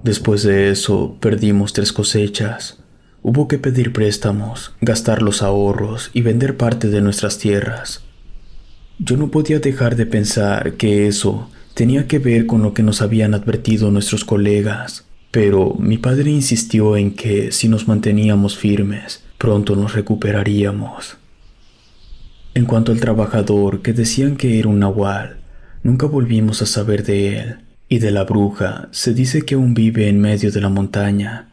Después de eso, perdimos 3 cosechas. Hubo que pedir préstamos, gastar los ahorros y vender parte de nuestras tierras. Yo no podía dejar de pensar que eso tenía que ver con lo que nos habían advertido nuestros colegas, pero mi padre insistió en que si nos manteníamos firmes, pronto nos recuperaríamos. En cuanto al trabajador que decían que era un nahual, nunca volvimos a saber de él, y de la bruja se dice que aún vive en medio de la montaña.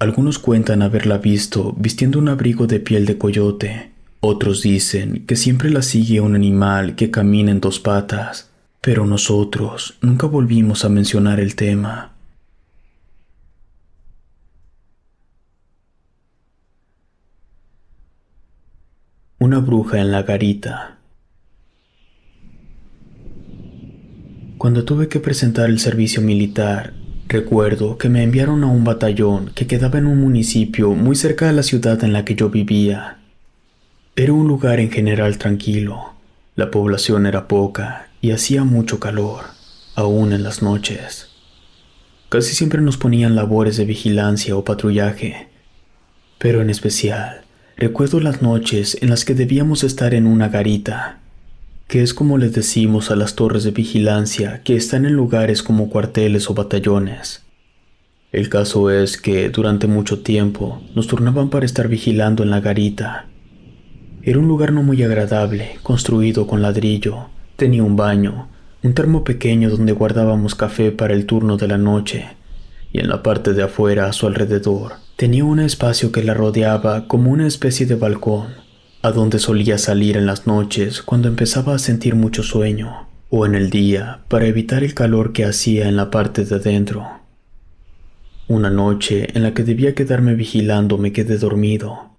Algunos cuentan haberla visto vistiendo un abrigo de piel de coyote. Otros dicen que siempre la sigue un animal que camina en 2 patas, pero nosotros nunca volvimos a mencionar el tema. Una bruja en la garita. Cuando tuve que presentar el servicio militar, recuerdo que me enviaron a un batallón que quedaba en un municipio muy cerca de la ciudad en la que yo vivía. Era un lugar en general tranquilo, la población era poca y hacía mucho calor, aún en las noches. Casi siempre nos ponían labores de vigilancia o patrullaje, pero en especial recuerdo las noches en las que debíamos estar en una garita, que es como les decimos a las torres de vigilancia que están en lugares como cuarteles o batallones. El caso es que durante mucho tiempo nos turnaban para estar vigilando en la garita. Era un lugar no muy agradable, construido con ladrillo, tenía un baño, un termo pequeño donde guardábamos café para el turno de la noche, y en la parte de afuera a su alrededor tenía un espacio que la rodeaba como una especie de balcón, a donde solía salir en las noches cuando empezaba a sentir mucho sueño, o en el día para evitar el calor que hacía en la parte de adentro. Una noche en la que debía quedarme vigilando me quedé dormido.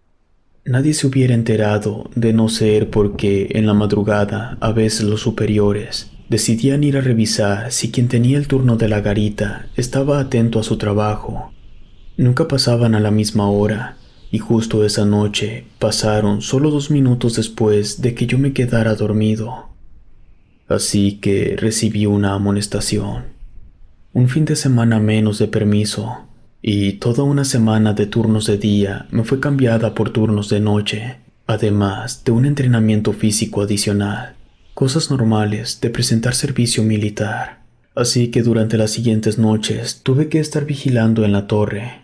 Nadie se hubiera enterado de no ser porque en la madrugada a veces los superiores decidían ir a revisar si quien tenía el turno de la garita estaba atento a su trabajo. Nunca pasaban a la misma hora, y justo esa noche pasaron solo 2 minutos después de que yo me quedara dormido. Así que recibí una amonestación, un fin de semana menos de permiso, y toda una semana de turnos de día me fue cambiada por turnos de noche, además de un entrenamiento físico adicional, cosas normales de presentar servicio militar. Así que durante las siguientes noches tuve que estar vigilando en la torre.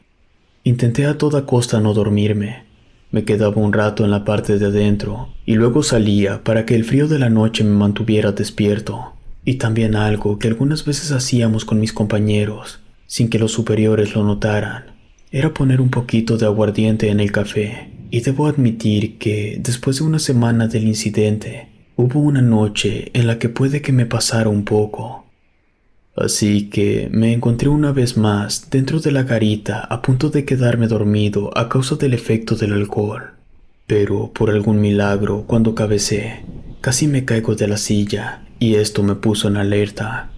Intenté a toda costa no dormirme. Me quedaba un rato en la parte de adentro y luego salía para que el frío de la noche me mantuviera despierto. Y también algo que algunas veces hacíamos con mis compañeros, sin que los superiores lo notaran, era poner un poquito de aguardiente en el café. Y debo admitir que después de una semana del incidente, hubo una noche en la que puede que me pasara un poco. Así que me encontré una vez más dentro de la garita a punto de quedarme dormido a causa del efecto del alcohol. Pero por algún milagro, cuando cabecé, casi me caigo de la silla y esto me puso en alerta.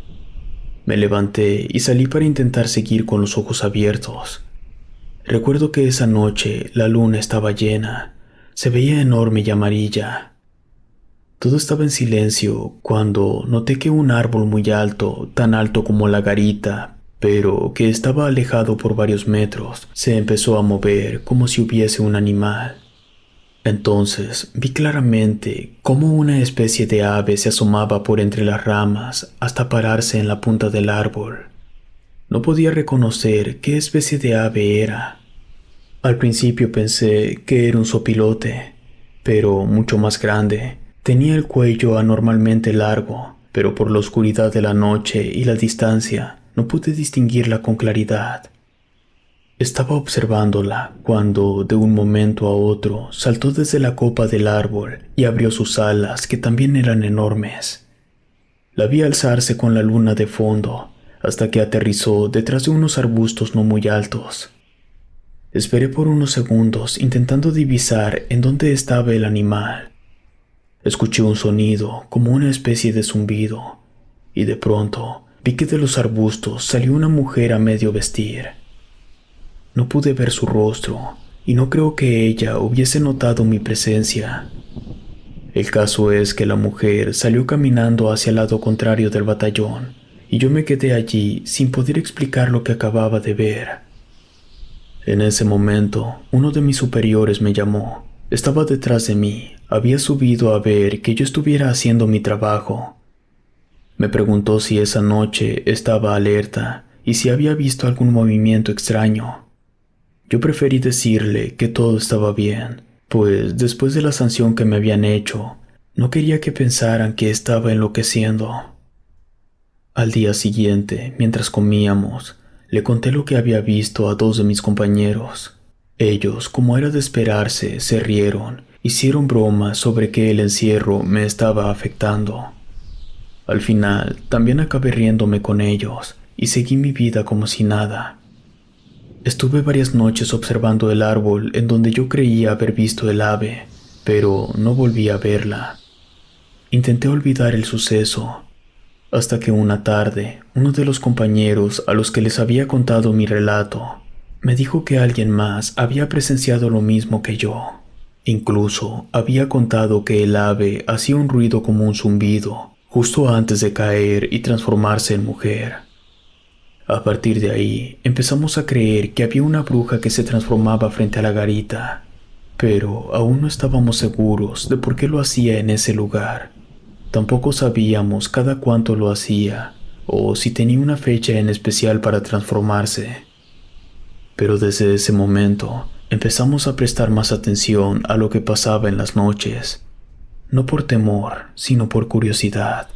Me levanté y salí para intentar seguir con los ojos abiertos. Recuerdo que esa noche la luna estaba llena, se veía enorme y amarilla. Todo estaba en silencio cuando noté que un árbol muy alto, tan alto como la garita, pero que estaba alejado por varios metros, se empezó a mover como si hubiese un animal. Entonces vi claramente cómo una especie de ave se asomaba por entre las ramas hasta pararse en la punta del árbol. No podía reconocer qué especie de ave era. Al principio pensé que era un zopilote, pero mucho más grande. Tenía el cuello anormalmente largo, pero por la oscuridad de la noche y la distancia no pude distinguirla con claridad. Estaba observándola cuando, de un momento a otro, saltó desde la copa del árbol y abrió sus alas, que también eran enormes. La vi alzarse con la luna de fondo, hasta que aterrizó detrás de unos arbustos no muy altos. Esperé por unos segundos intentando divisar en dónde estaba el animal. Escuché un sonido como una especie de zumbido, y de pronto vi que de los arbustos salió una mujer a medio vestir. No pude ver su rostro, y no creo que ella hubiese notado mi presencia. El caso es que la mujer salió caminando hacia el lado contrario del batallón, y yo me quedé allí sin poder explicar lo que acababa de ver. En ese momento, uno de mis superiores me llamó. Estaba detrás de mí, había subido a ver que yo estuviera haciendo mi trabajo. Me preguntó si esa noche estaba alerta y si había visto algún movimiento extraño. Yo preferí decirle que todo estaba bien, pues después de la sanción que me habían hecho, no quería que pensaran que estaba enloqueciendo. Al día siguiente, mientras comíamos, le conté lo que había visto a 2 de mis compañeros. Ellos, como era de esperarse, se rieron, hicieron bromas sobre que el encierro me estaba afectando. Al final, también acabé riéndome con ellos y seguí mi vida como si nada. Estuve varias noches observando el árbol en donde yo creía haber visto el ave, pero no volví a verla. Intenté olvidar el suceso, hasta que una tarde, uno de los compañeros a los que les había contado mi relato, me dijo que alguien más había presenciado lo mismo que yo. Incluso había contado que el ave hacía un ruido como un zumbido, justo antes de caer y transformarse en mujer. A partir de ahí, empezamos a creer que había una bruja que se transformaba frente a la garita, pero aún no estábamos seguros de por qué lo hacía en ese lugar. Tampoco sabíamos cada cuánto lo hacía, o si tenía una fecha en especial para transformarse. Pero desde ese momento, empezamos a prestar más atención a lo que pasaba en las noches, no por temor, sino por curiosidad.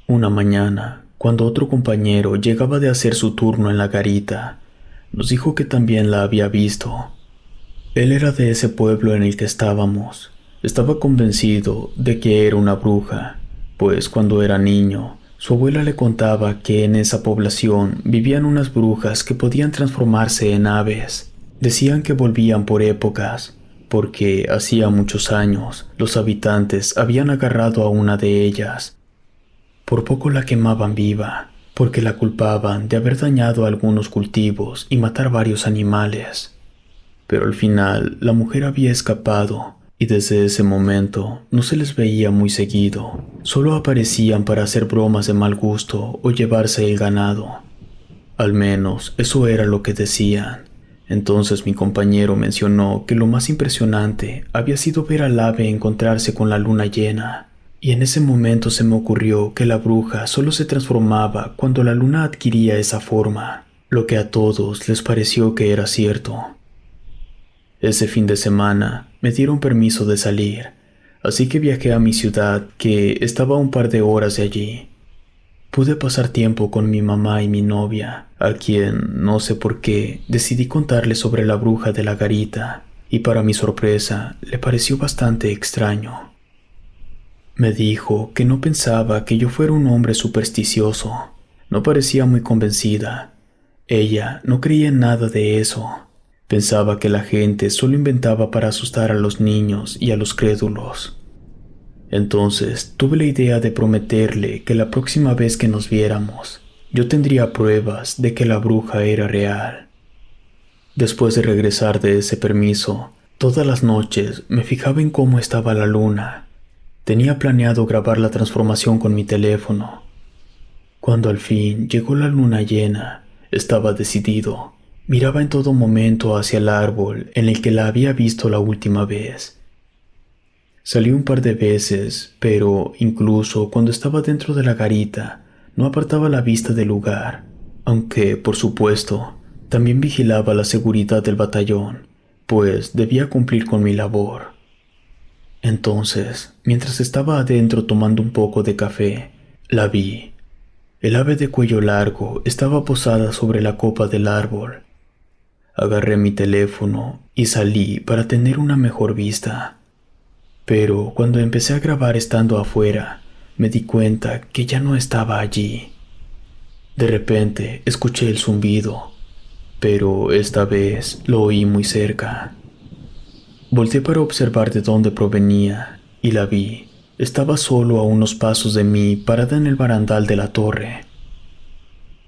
Una mañana, cuando otro compañero llegaba de hacer su turno en la garita, nos dijo que también la había visto. Él era de ese pueblo en el que estábamos. Estaba convencido de que era una bruja, pues cuando era niño, su abuela le contaba que en esa población vivían unas brujas que podían transformarse en aves. Decían que volvían por épocas, porque hacía muchos años los habitantes habían agarrado a una de ellas. Por poco la quemaban viva, porque la culpaban de haber dañado algunos cultivos y matar varios animales. Pero al final la mujer había escapado, y desde ese momento no se les veía muy seguido. Solo aparecían para hacer bromas de mal gusto o llevarse el ganado. Al menos eso era lo que decían. Entonces mi compañero mencionó que lo más impresionante había sido ver al ave encontrarse con la luna llena. Y en ese momento se me ocurrió que la bruja solo se transformaba cuando la luna adquiría esa forma, lo que a todos les pareció que era cierto. Ese fin de semana me dieron permiso de salir, así que viajé a mi ciudad, que estaba a un par de horas de allí. Pude pasar tiempo con mi mamá y mi novia, a quien, no sé por qué, decidí contarle sobre la bruja de la garita, y para mi sorpresa, le pareció bastante extraño. Me dijo que no pensaba que yo fuera un hombre supersticioso. No parecía muy convencida. Ella no creía en nada de eso. Pensaba que la gente solo inventaba para asustar a los niños y a los crédulos. Entonces tuve la idea de prometerle que la próxima vez que nos viéramos, yo tendría pruebas de que la bruja era real. Después de regresar de ese permiso, todas las noches me fijaba en cómo estaba la luna. Tenía planeado grabar la transformación con mi teléfono. Cuando al fin llegó la luna llena, estaba decidido. Miraba en todo momento hacia el árbol en el que la había visto la última vez. Salí un par de veces, pero incluso cuando estaba dentro de la garita, no apartaba la vista del lugar, aunque, por supuesto, también vigilaba la seguridad del batallón, pues debía cumplir con mi labor. Entonces, mientras estaba adentro tomando un poco de café, la vi. El ave de cuello largo estaba posada sobre la copa del árbol. Agarré mi teléfono y salí para tener una mejor vista. Pero cuando empecé a grabar estando afuera, me di cuenta que ya no estaba allí. De repente escuché el zumbido, pero esta vez lo oí muy cerca. Volteé para observar de dónde provenía y la vi. Estaba solo a unos pasos de mí, parada en el barandal de la torre.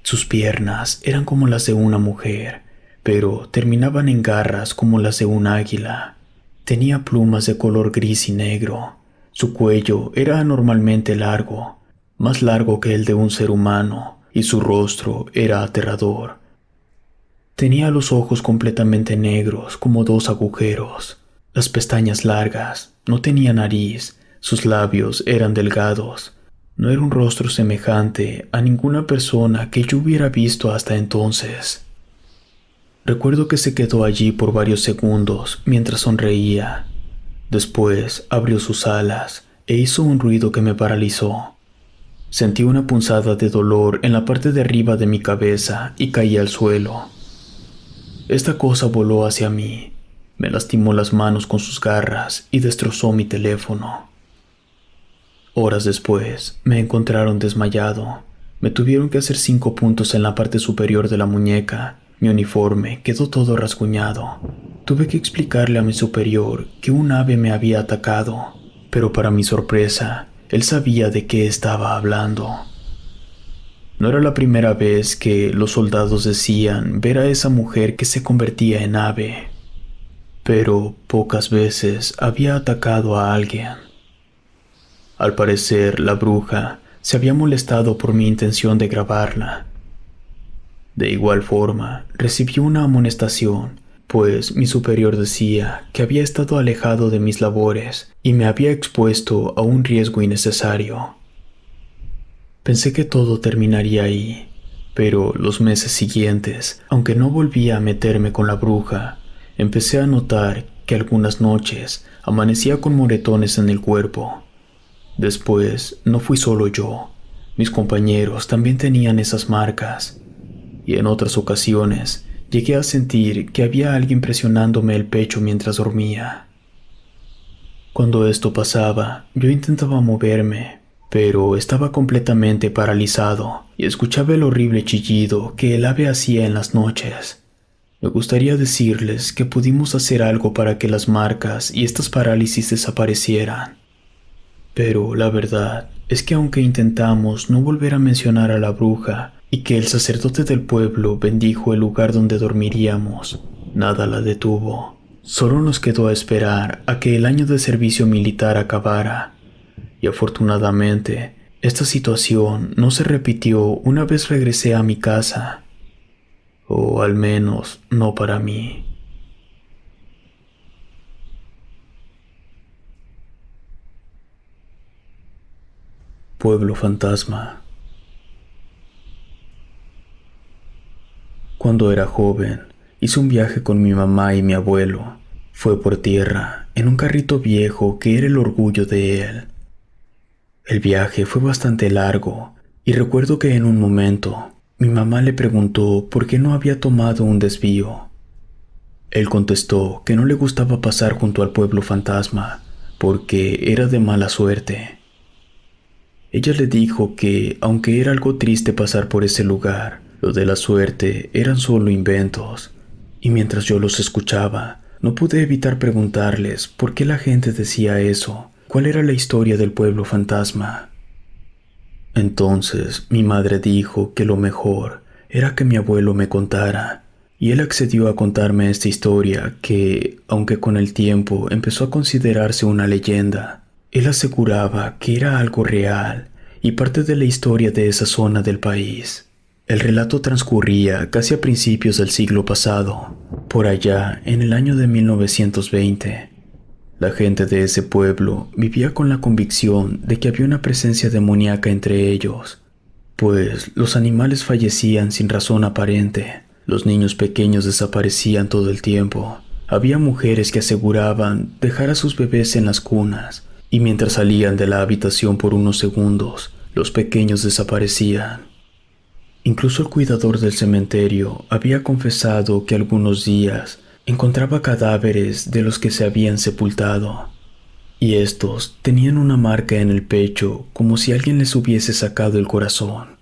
Sus piernas eran como las de una mujer, pero terminaban en garras como las de un águila. Tenía plumas de color gris y negro. Su cuello era anormalmente largo, más largo que el de un ser humano, y su rostro era aterrador. Tenía los ojos completamente negros, como dos agujeros, las pestañas largas, no tenía nariz, sus labios eran delgados. No era un rostro semejante a ninguna persona que yo hubiera visto hasta entonces. Recuerdo que se quedó allí por varios segundos mientras sonreía. Después abrió sus alas e hizo un ruido que me paralizó. Sentí una punzada de dolor en la parte de arriba de mi cabeza y caí al suelo. Esta cosa voló hacia mí, me lastimó las manos con sus garras y destrozó mi teléfono. Horas después, me encontraron desmayado. Me tuvieron que hacer 5 puntos en la parte superior de la muñeca. Mi uniforme quedó todo rasguñado. Tuve que explicarle a mi superior que un ave me había atacado, pero para mi sorpresa, él sabía de qué estaba hablando. No era la primera vez que los soldados decían ver a esa mujer que se convertía en ave, pero pocas veces había atacado a alguien. Al parecer, la bruja se había molestado por mi intención de grabarla. De igual forma, recibió una amonestación, pues mi superior decía que había estado alejado de mis labores y me había expuesto a un riesgo innecesario. Pensé que todo terminaría ahí, pero los meses siguientes, aunque no volvía a meterme con la bruja, empecé a notar que algunas noches amanecía con moretones en el cuerpo. Después, no fui solo yo, mis compañeros también tenían esas marcas, y en otras ocasiones llegué a sentir que había alguien presionándome el pecho mientras dormía. Cuando esto pasaba, yo intentaba moverme, pero estaba completamente paralizado y escuchaba el horrible chillido que el ave hacía en las noches. Me gustaría decirles que pudimos hacer algo para que las marcas y estas parálisis desaparecieran, pero la verdad es que aunque intentamos no volver a mencionar a la bruja y que el sacerdote del pueblo bendijo el lugar donde dormiríamos, nada la detuvo. Solo nos quedó a esperar a que el año de servicio militar acabara, y afortunadamente esta situación no se repitió una vez regresé a mi casa, o al menos no para mí. Pueblo fantasma. Cuando era joven, hice un viaje con mi mamá y mi abuelo. Fue por tierra, en un carrito viejo que era el orgullo de él. El viaje fue bastante largo, y recuerdo que en un momento, mi mamá le preguntó por qué no había tomado un desvío. Él contestó que no le gustaba pasar junto al pueblo fantasma, porque era de mala suerte. Ella le dijo que, aunque era algo triste pasar por ese lugar, lo de la suerte eran solo inventos, y mientras yo los escuchaba, no pude evitar preguntarles por qué la gente decía eso, cuál era la historia del pueblo fantasma. Entonces mi madre dijo que lo mejor era que mi abuelo me contara, y él accedió a contarme esta historia que, aunque con el tiempo empezó a considerarse una leyenda, él aseguraba que era algo real y parte de la historia de esa zona del país. El relato transcurría casi a principios del siglo pasado, por allá en el año de 1920. La gente de ese pueblo vivía con la convicción de que había una presencia demoníaca entre ellos, pues los animales fallecían sin razón aparente, los niños pequeños desaparecían todo el tiempo, había mujeres que aseguraban dejar a sus bebés en las cunas, y mientras salían de la habitación por unos segundos, los pequeños desaparecían. Incluso el cuidador del cementerio había confesado que algunos días encontraba cadáveres de los que se habían sepultado, y estos tenían una marca en el pecho como si alguien les hubiese sacado el corazón.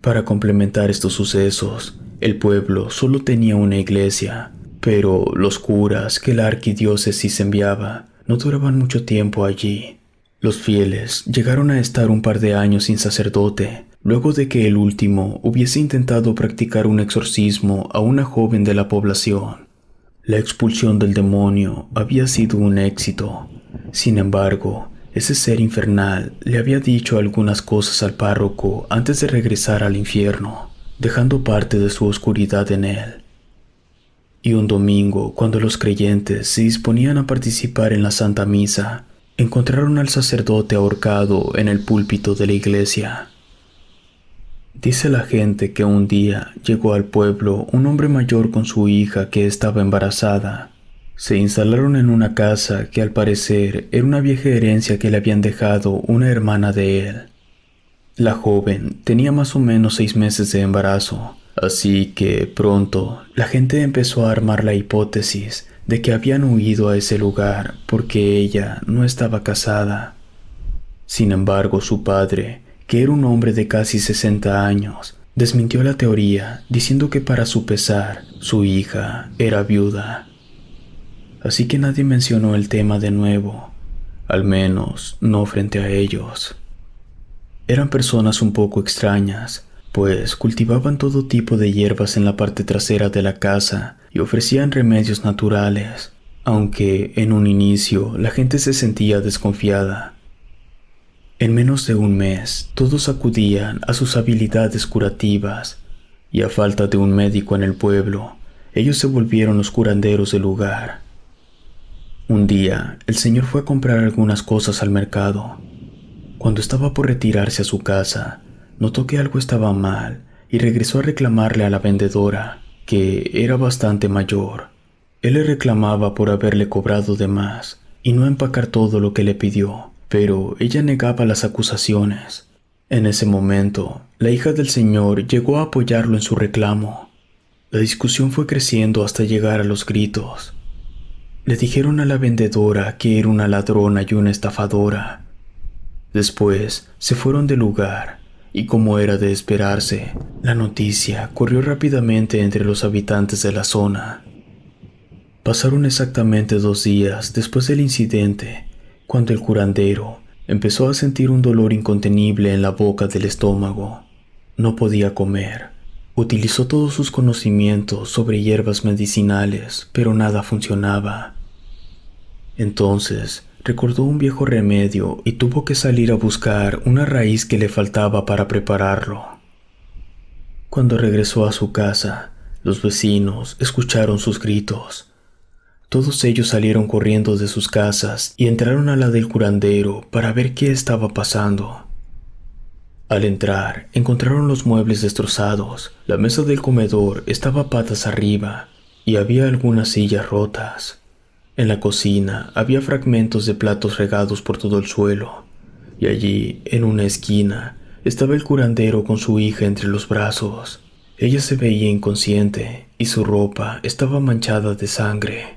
Para complementar estos sucesos, el pueblo solo tenía una iglesia, pero los curas que la arquidiócesis enviaba no duraban mucho tiempo allí. Los fieles llegaron a estar un par de años sin sacerdote, luego de que el último hubiese intentado practicar un exorcismo a una joven de la población. La expulsión del demonio había sido un éxito. Sin embargo, ese ser infernal le había dicho algunas cosas al párroco antes de regresar al infierno, dejando parte de su oscuridad en él. Y un domingo, cuando los creyentes se disponían a participar en la Santa Misa, encontraron al sacerdote ahorcado en el púlpito de la iglesia. Dice la gente que un día llegó al pueblo un hombre mayor con su hija que estaba embarazada. Se instalaron en una casa que al parecer era una vieja herencia que le habían dejado una hermana de él. La joven tenía más o menos 6 meses de embarazo, así que pronto la gente empezó a armar la hipótesis de que habían huido a ese lugar porque ella no estaba casada. Sin embargo, su padre, que era un hombre de casi 60 años, Desmintió la teoría, diciendo que para su pesar, su hija era viuda. Así que nadie mencionó el tema de nuevo, al menos no frente a ellos. Eran personas un poco extrañas, pues cultivaban todo tipo de hierbas en la parte trasera de la casa y ofrecían remedios naturales, aunque en un inicio la gente se sentía desconfiada. En menos de un mes, todos acudían a sus habilidades curativas, y a falta de un médico en el pueblo, ellos se volvieron los curanderos del lugar. Un día, el señor fue a comprar algunas cosas al mercado. Cuando estaba por retirarse a su casa, notó que algo estaba mal y regresó a reclamarle a la vendedora, que era bastante mayor. Él le reclamaba por haberle cobrado de más y no empacar todo lo que le pidió, pero ella negaba las acusaciones. En ese momento, la hija del señor llegó a apoyarlo en su reclamo. La discusión fue creciendo hasta llegar a los gritos. Le dijeron a la vendedora que era una ladrona y una estafadora. Después se fueron del lugar y, como era de esperarse, la noticia corrió rápidamente entre los habitantes de la zona. Pasaron exactamente 2 días después del incidente, cuando el curandero empezó a sentir un dolor incontenible en la boca del estómago. No podía comer. Utilizó todos sus conocimientos sobre hierbas medicinales, pero nada funcionaba. Entonces, recordó un viejo remedio y tuvo que salir a buscar una raíz que le faltaba para prepararlo. Cuando regresó a su casa, los vecinos escucharon sus gritos. Todos ellos salieron corriendo de sus casas y entraron a la del curandero para ver qué estaba pasando. Al entrar, encontraron los muebles destrozados, la mesa del comedor estaba patas arriba y había algunas sillas rotas. En la cocina había fragmentos de platos regados por todo el suelo, y allí, en una esquina, estaba el curandero con su hija entre los brazos. Ella se veía inconsciente y su ropa estaba manchada de sangre.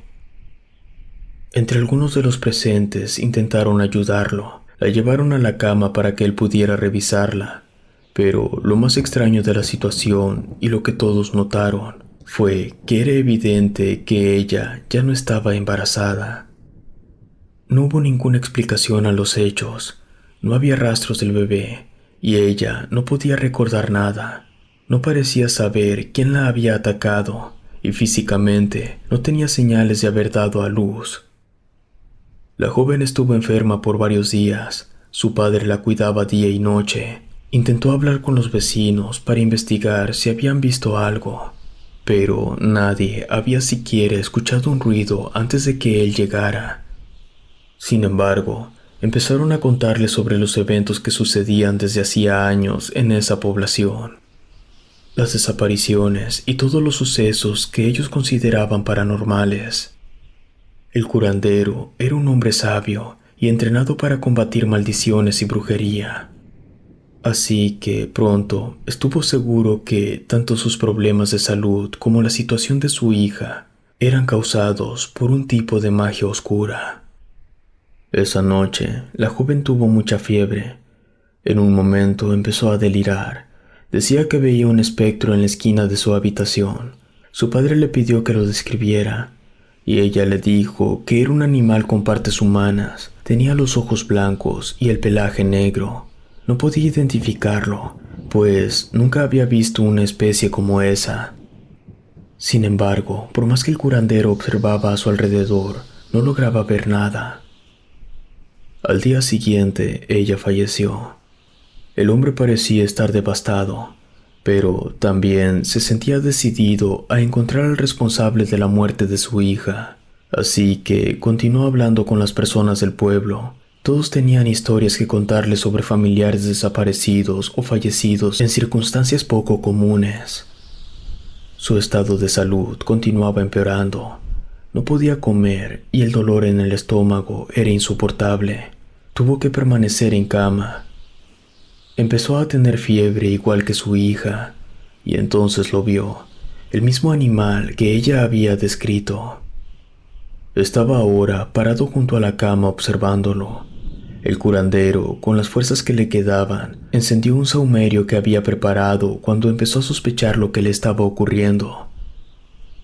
Entre algunos de los presentes intentaron ayudarlo. La llevaron a la cama para que él pudiera revisarla, pero lo más extraño de la situación y lo que todos notaron fue que era evidente que ella ya no estaba embarazada. No hubo ninguna explicación a los hechos, no había rastros del bebé y ella no podía recordar nada. No parecía saber quién la había atacado y físicamente no tenía señales de haber dado a luz. La joven estuvo enferma por varios días. Su padre la cuidaba día y noche. Intentó hablar con los vecinos para investigar si habían visto algo, pero nadie había siquiera escuchado un ruido antes de que él llegara. Sin embargo, empezaron a contarle sobre los eventos que sucedían desde hacía años en esa población. Las desapariciones y todos los sucesos que ellos consideraban paranormales. El curandero era un hombre sabio y entrenado para combatir maldiciones y brujería. Así que pronto estuvo seguro que tanto sus problemas de salud como la situación de su hija eran causados por un tipo de magia oscura. Esa noche, la joven tuvo mucha fiebre. En un momento empezó a delirar. Decía que veía un espectro en la esquina de su habitación. Su padre le pidió que lo describiera, y ella le dijo que era un animal con partes humanas. Tenía los ojos blancos y el pelaje negro. No podía identificarlo, pues nunca había visto una especie como esa. Sin embargo, por más que el curandero observaba a su alrededor, no lograba ver nada. Al día siguiente, ella falleció. El hombre parecía estar devastado, pero también se sentía decidido a encontrar al responsable de la muerte de su hija. Así que continuó hablando con las personas del pueblo. Todos tenían historias que contarle sobre familiares desaparecidos o fallecidos en circunstancias poco comunes. Su estado de salud continuaba empeorando. No podía comer y el dolor en el estómago era insoportable. Tuvo que permanecer en cama. Empezó a tener fiebre igual que su hija, y entonces lo vio, el mismo animal que ella había descrito. Estaba ahora parado junto a la cama observándolo. El curandero, con las fuerzas que le quedaban, encendió un sahumerio que había preparado cuando empezó a sospechar lo que le estaba ocurriendo.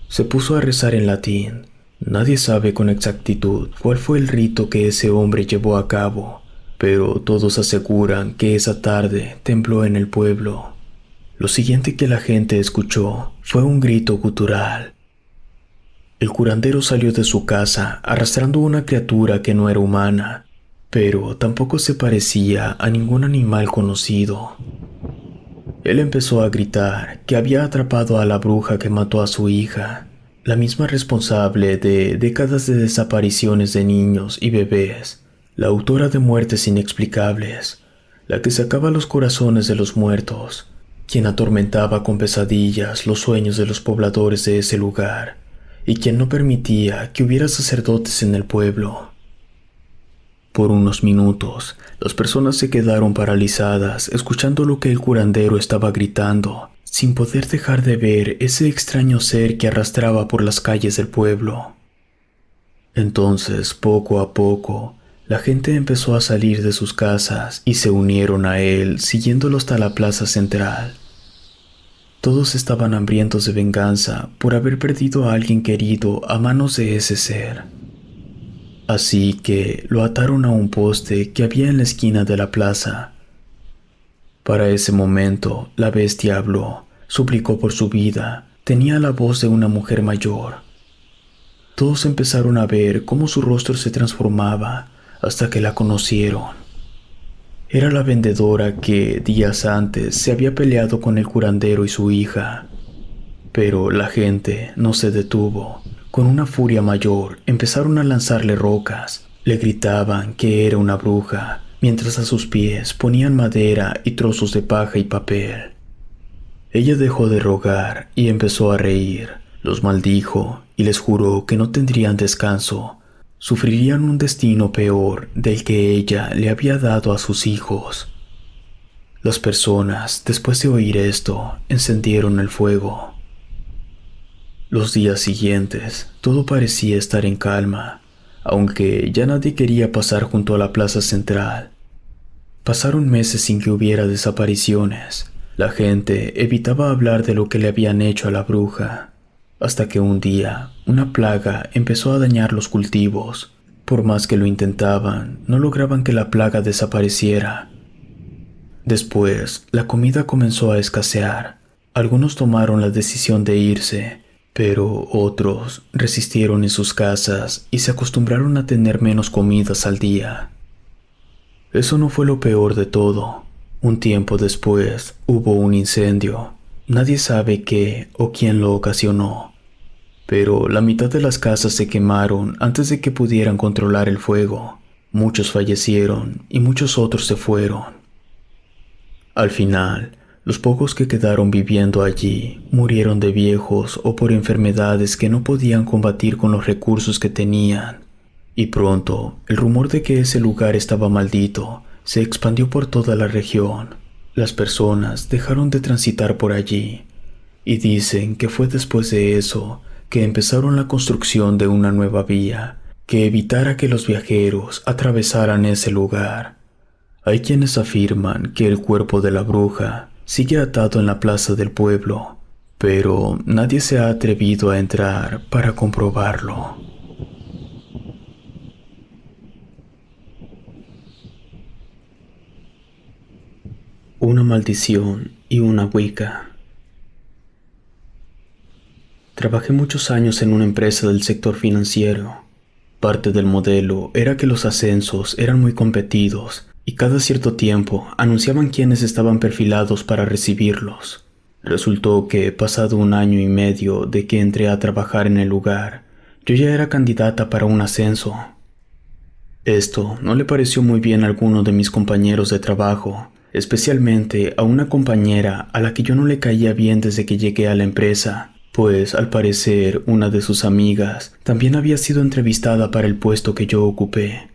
Se puso a rezar en latín. Nadie sabe con exactitud cuál fue el rito que ese hombre llevó a cabo, pero todos aseguran que esa tarde tembló en el pueblo. Lo siguiente que la gente escuchó fue un grito gutural. El curandero salió de su casa arrastrando una criatura que no era humana, pero tampoco se parecía a ningún animal conocido. Él empezó a gritar que había atrapado a la bruja que mató a su hija, la misma responsable de décadas de desapariciones de niños y bebés, la autora de muertes inexplicables, la que sacaba los corazones de los muertos, quien atormentaba con pesadillas los sueños de los pobladores de ese lugar, y quien no permitía que hubiera sacerdotes en el pueblo. Por unos minutos, las personas se quedaron paralizadas escuchando lo que el curandero estaba gritando, sin poder dejar de ver ese extraño ser que arrastraba por las calles del pueblo. Entonces, poco a poco, la gente empezó a salir de sus casas y se unieron a él, siguiéndolo hasta la plaza central. Todos estaban hambrientos de venganza por haber perdido a alguien querido a manos de ese ser. Así que lo ataron a un poste que había en la esquina de la plaza. Para ese momento, la bestia habló, suplicó por su vida, tenía la voz de una mujer mayor. Todos empezaron a ver cómo su rostro se transformaba hasta que la conocieron. Era la vendedora que, días antes, se había peleado con el curandero y su hija. Pero la gente no se detuvo. Con una furia mayor, empezaron a lanzarle rocas. Le gritaban que era una bruja, mientras a sus pies ponían madera y trozos de paja y papel. Ella dejó de rogar y empezó a reír. Los maldijo y les juró que no tendrían descanso. Sufrirían un destino peor del que ella le había dado a sus hijos. Las personas, después de oír esto, encendieron el fuego. Los días siguientes, todo parecía estar en calma, aunque ya nadie quería pasar junto a la plaza central. Pasaron meses sin que hubiera desapariciones. La gente evitaba hablar de lo que le habían hecho a la bruja, hasta que un día, una plaga empezó a dañar los cultivos. Por más que lo intentaban, no lograban que la plaga desapareciera. Después, la comida comenzó a escasear. Algunos tomaron la decisión de irse, pero otros resistieron en sus casas y se acostumbraron a tener menos comidas al día. Eso no fue lo peor de todo. Un tiempo después hubo un incendio. Nadie sabe qué o quién lo ocasionó, pero la mitad de las casas se quemaron antes de que pudieran controlar el fuego. Muchos fallecieron y muchos otros se fueron. Al final, los pocos que quedaron viviendo allí murieron de viejos o por enfermedades que no podían combatir con los recursos que tenían. Y pronto, el rumor de que ese lugar estaba maldito se expandió por toda la región. Las personas dejaron de transitar por allí, y dicen que fue después de eso que empezaron la construcción de una nueva vía que evitara que los viajeros atravesaran ese lugar. Hay quienes afirman que el cuerpo de la bruja sigue atado en la plaza del pueblo, pero nadie se ha atrevido a entrar para comprobarlo. Una maldición y una wicca. Trabajé muchos años en una empresa del sector financiero. Parte del modelo era que los ascensos eran muy competidos y cada cierto tiempo anunciaban quiénes estaban perfilados para recibirlos. Resultó que, pasado 1 año y medio de que entré a trabajar en el lugar, yo ya era candidata para un ascenso. Esto no le pareció muy bien a alguno de mis compañeros de trabajo, especialmente a una compañera a la que yo no le caía bien desde que llegué a la empresa, pues al parecer una de sus amigas también había sido entrevistada para el puesto que yo ocupé.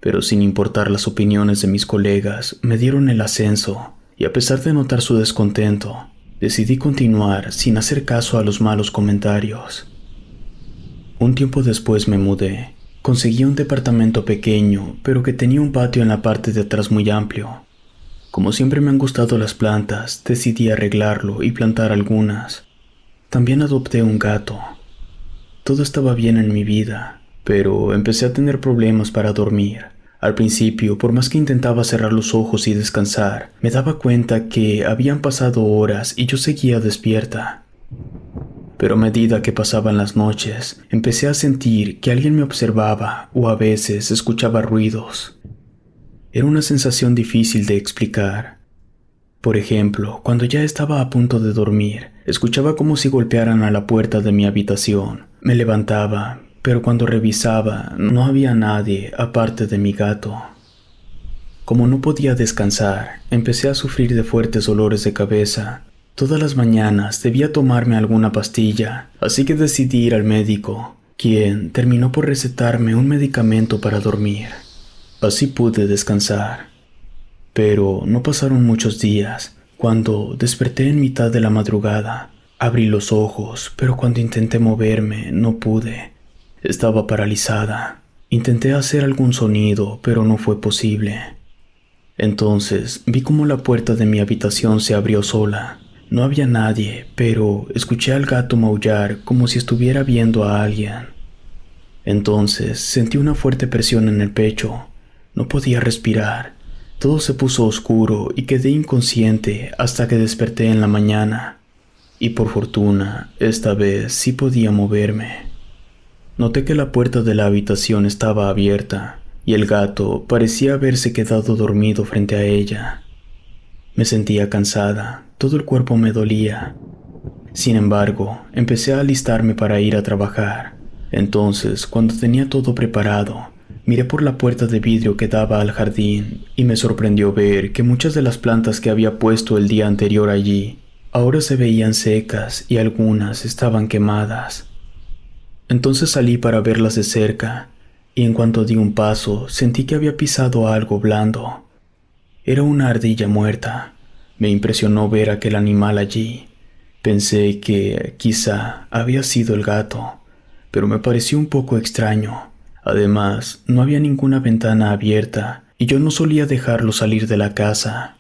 Pero sin importar las opiniones de mis colegas, me dieron el ascenso, y a pesar de notar su descontento, decidí continuar sin hacer caso a los malos comentarios. Un tiempo después me mudé, Conseguí un departamento pequeño, pero que tenía un patio en la parte de atrás muy amplio. Como siempre me han gustado las plantas, decidí arreglarlo y plantar algunas. También adopté un gato. Todo estaba bien en mi vida, pero empecé a tener problemas para dormir. Al principio, por más que intentaba cerrar los ojos y descansar, me daba cuenta que habían pasado horas y yo seguía despierta. Pero a medida que pasaban las noches, empecé a sentir que alguien me observaba o a veces escuchaba ruidos. Era una sensación difícil de explicar. Por ejemplo, cuando ya estaba a punto de dormir, escuchaba como si golpearan a la puerta de mi habitación. Me levantaba, pero cuando revisaba no había nadie aparte de mi gato. Como no podía descansar, empecé a sufrir de fuertes dolores de cabeza. Todas las mañanas debía tomarme alguna pastilla, así que decidí ir al médico, quien terminó por recetarme un medicamento para dormir. Así pude descansar. Pero no pasaron muchos días, cuando desperté en mitad de la madrugada. Abrí los ojos, pero cuando intenté moverme, no pude. Estaba paralizada. Intenté hacer algún sonido, pero no fue posible. Entonces vi como la puerta de mi habitación se abrió sola. No había nadie, pero escuché al gato maullar como si estuviera viendo a alguien. Entonces sentí una fuerte presión en el pecho. No podía respirar. Todo se puso oscuro y quedé inconsciente hasta que desperté en la mañana. Y por fortuna, esta vez sí podía moverme. Noté que la puerta de la habitación estaba abierta y el gato parecía haberse quedado dormido frente a ella. Me sentía cansada, todo el cuerpo me dolía. Sin embargo, empecé a alistarme para ir a trabajar. Entonces, cuando tenía todo preparado, miré por la puerta de vidrio que daba al jardín y me sorprendió ver que muchas de las plantas que había puesto el día anterior allí ahora se veían secas y algunas estaban quemadas. Entonces salí para verlas de cerca y en cuanto di un paso sentí que había pisado algo blando. Era una ardilla muerta. Me impresionó ver aquel animal allí. Pensé que quizá había sido el gato, pero me pareció un poco extraño. Además, no había ninguna ventana abierta y yo no solía dejarlo salir de la casa.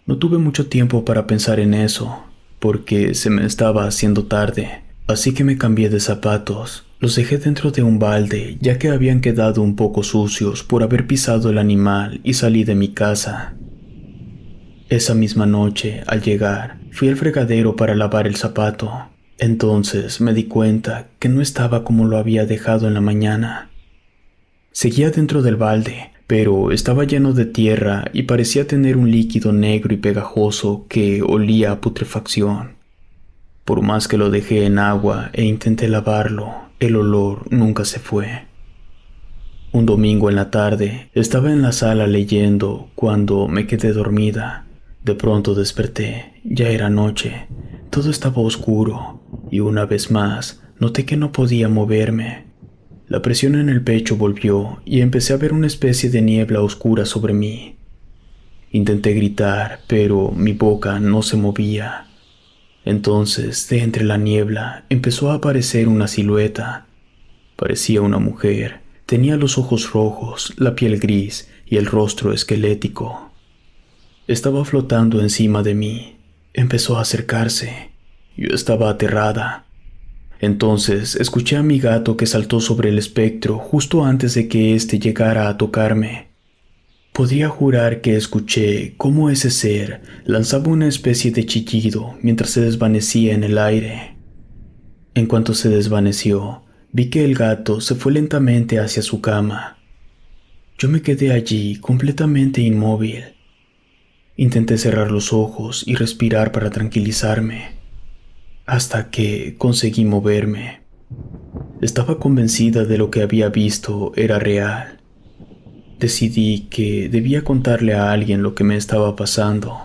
No tuve mucho tiempo para pensar en eso, porque se me estaba haciendo tarde, así que me cambié de zapatos. Los dejé dentro de un balde, ya que habían quedado un poco sucios por haber pisado el animal y salí de mi casa. Esa misma noche, al llegar, fui al fregadero para lavar el zapato. Entonces me di cuenta que no estaba como lo había dejado en la mañana. Seguía dentro del balde, pero estaba lleno de tierra y parecía tener un líquido negro y pegajoso que olía a putrefacción. Por más que lo dejé en agua e intenté lavarlo, el olor nunca se fue. Un domingo en la tarde, estaba en la sala leyendo cuando me quedé dormida. De pronto desperté, ya era noche, todo estaba oscuro y una vez más noté que no podía moverme. La presión en el pecho volvió y empecé a ver una especie de niebla oscura sobre mí. Intenté gritar, pero mi boca no se movía. Entonces, de entre la niebla, empezó a aparecer una silueta. Parecía una mujer. Tenía los ojos rojos, la piel gris y el rostro esquelético. Estaba flotando encima de mí. Empezó a acercarse. Yo estaba aterrada. Entonces escuché a mi gato que saltó sobre el espectro justo antes de que éste llegara a tocarme. Podría jurar que escuché cómo ese ser lanzaba una especie de chillido mientras se desvanecía en el aire. En cuanto se desvaneció, vi que el gato se fue lentamente hacia su cama. Yo me quedé allí completamente inmóvil. Intenté cerrar los ojos y respirar para tranquilizarme, hasta que conseguí moverme. Estaba convencida de lo que había visto era real. Decidí que debía contarle a alguien lo que me estaba pasando.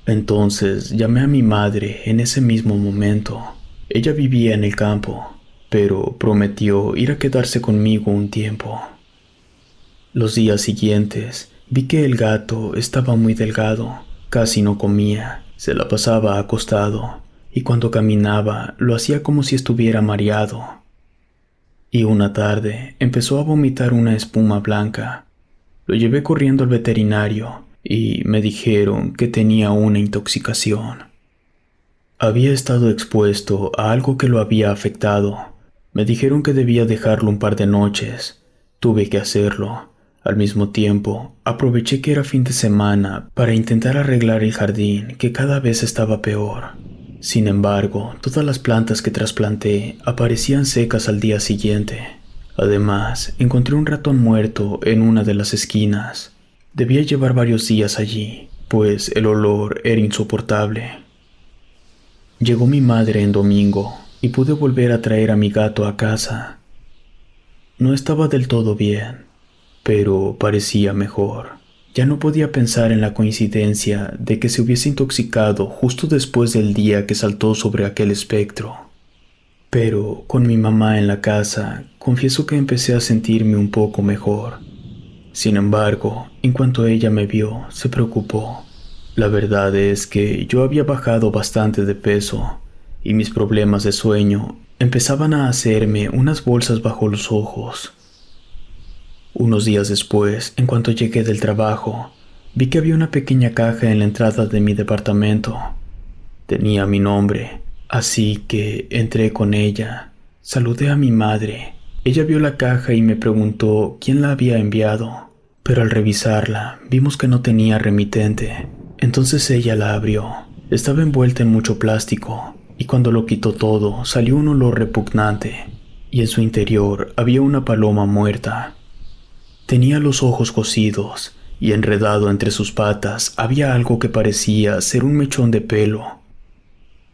Entonces llamé a mi madre en ese mismo momento. Ella vivía en el campo, pero prometió ir a quedarse conmigo un tiempo. Los días siguientes vi que el gato estaba muy delgado, casi no comía, se la pasaba acostado y cuando caminaba lo hacía como si estuviera mareado. y una tarde empezó a vomitar una espuma blanca. Lo llevé corriendo al veterinario y me dijeron que tenía una intoxicación. Había estado expuesto a algo que lo había afectado. Me dijeron que debía dejarlo un par de noches. Tuve que hacerlo. Al mismo tiempo, aproveché que era fin de semana para intentar arreglar el jardín, que cada vez estaba peor. Sin embargo, todas las plantas que trasplanté aparecían secas al día siguiente. Además, encontré un ratón muerto en una de las esquinas. Debía llevar varios días allí, pues el olor era insoportable. Llegó mi madre en domingo y pude volver a traer a mi gato a casa. No estaba del todo bien, pero parecía mejor. Ya no podía pensar en la coincidencia de que se hubiese intoxicado justo después del día que saltó sobre aquel espectro. Pero con mi mamá en la casa, confieso que empecé a sentirme un poco mejor. Sin embargo, en cuanto ella me vio, se preocupó. La verdad es que yo había bajado bastante de peso y mis problemas de sueño empezaban a hacerme unas bolsas bajo los ojos. Unos días después, en cuanto llegué del trabajo, vi que había una pequeña caja en la entrada de mi departamento. Tenía mi nombre, así que entré con ella. Saludé a mi madre. Ella vio la caja y me preguntó quién la había enviado, pero al revisarla vimos que no tenía remitente. Entonces ella la abrió. Estaba envuelta en mucho plástico, y cuando lo quitó todo salió un olor repugnante, y en su interior había una paloma muerta. Tenía los ojos cosidos, y enredado entre sus patas había algo que parecía ser un mechón de pelo.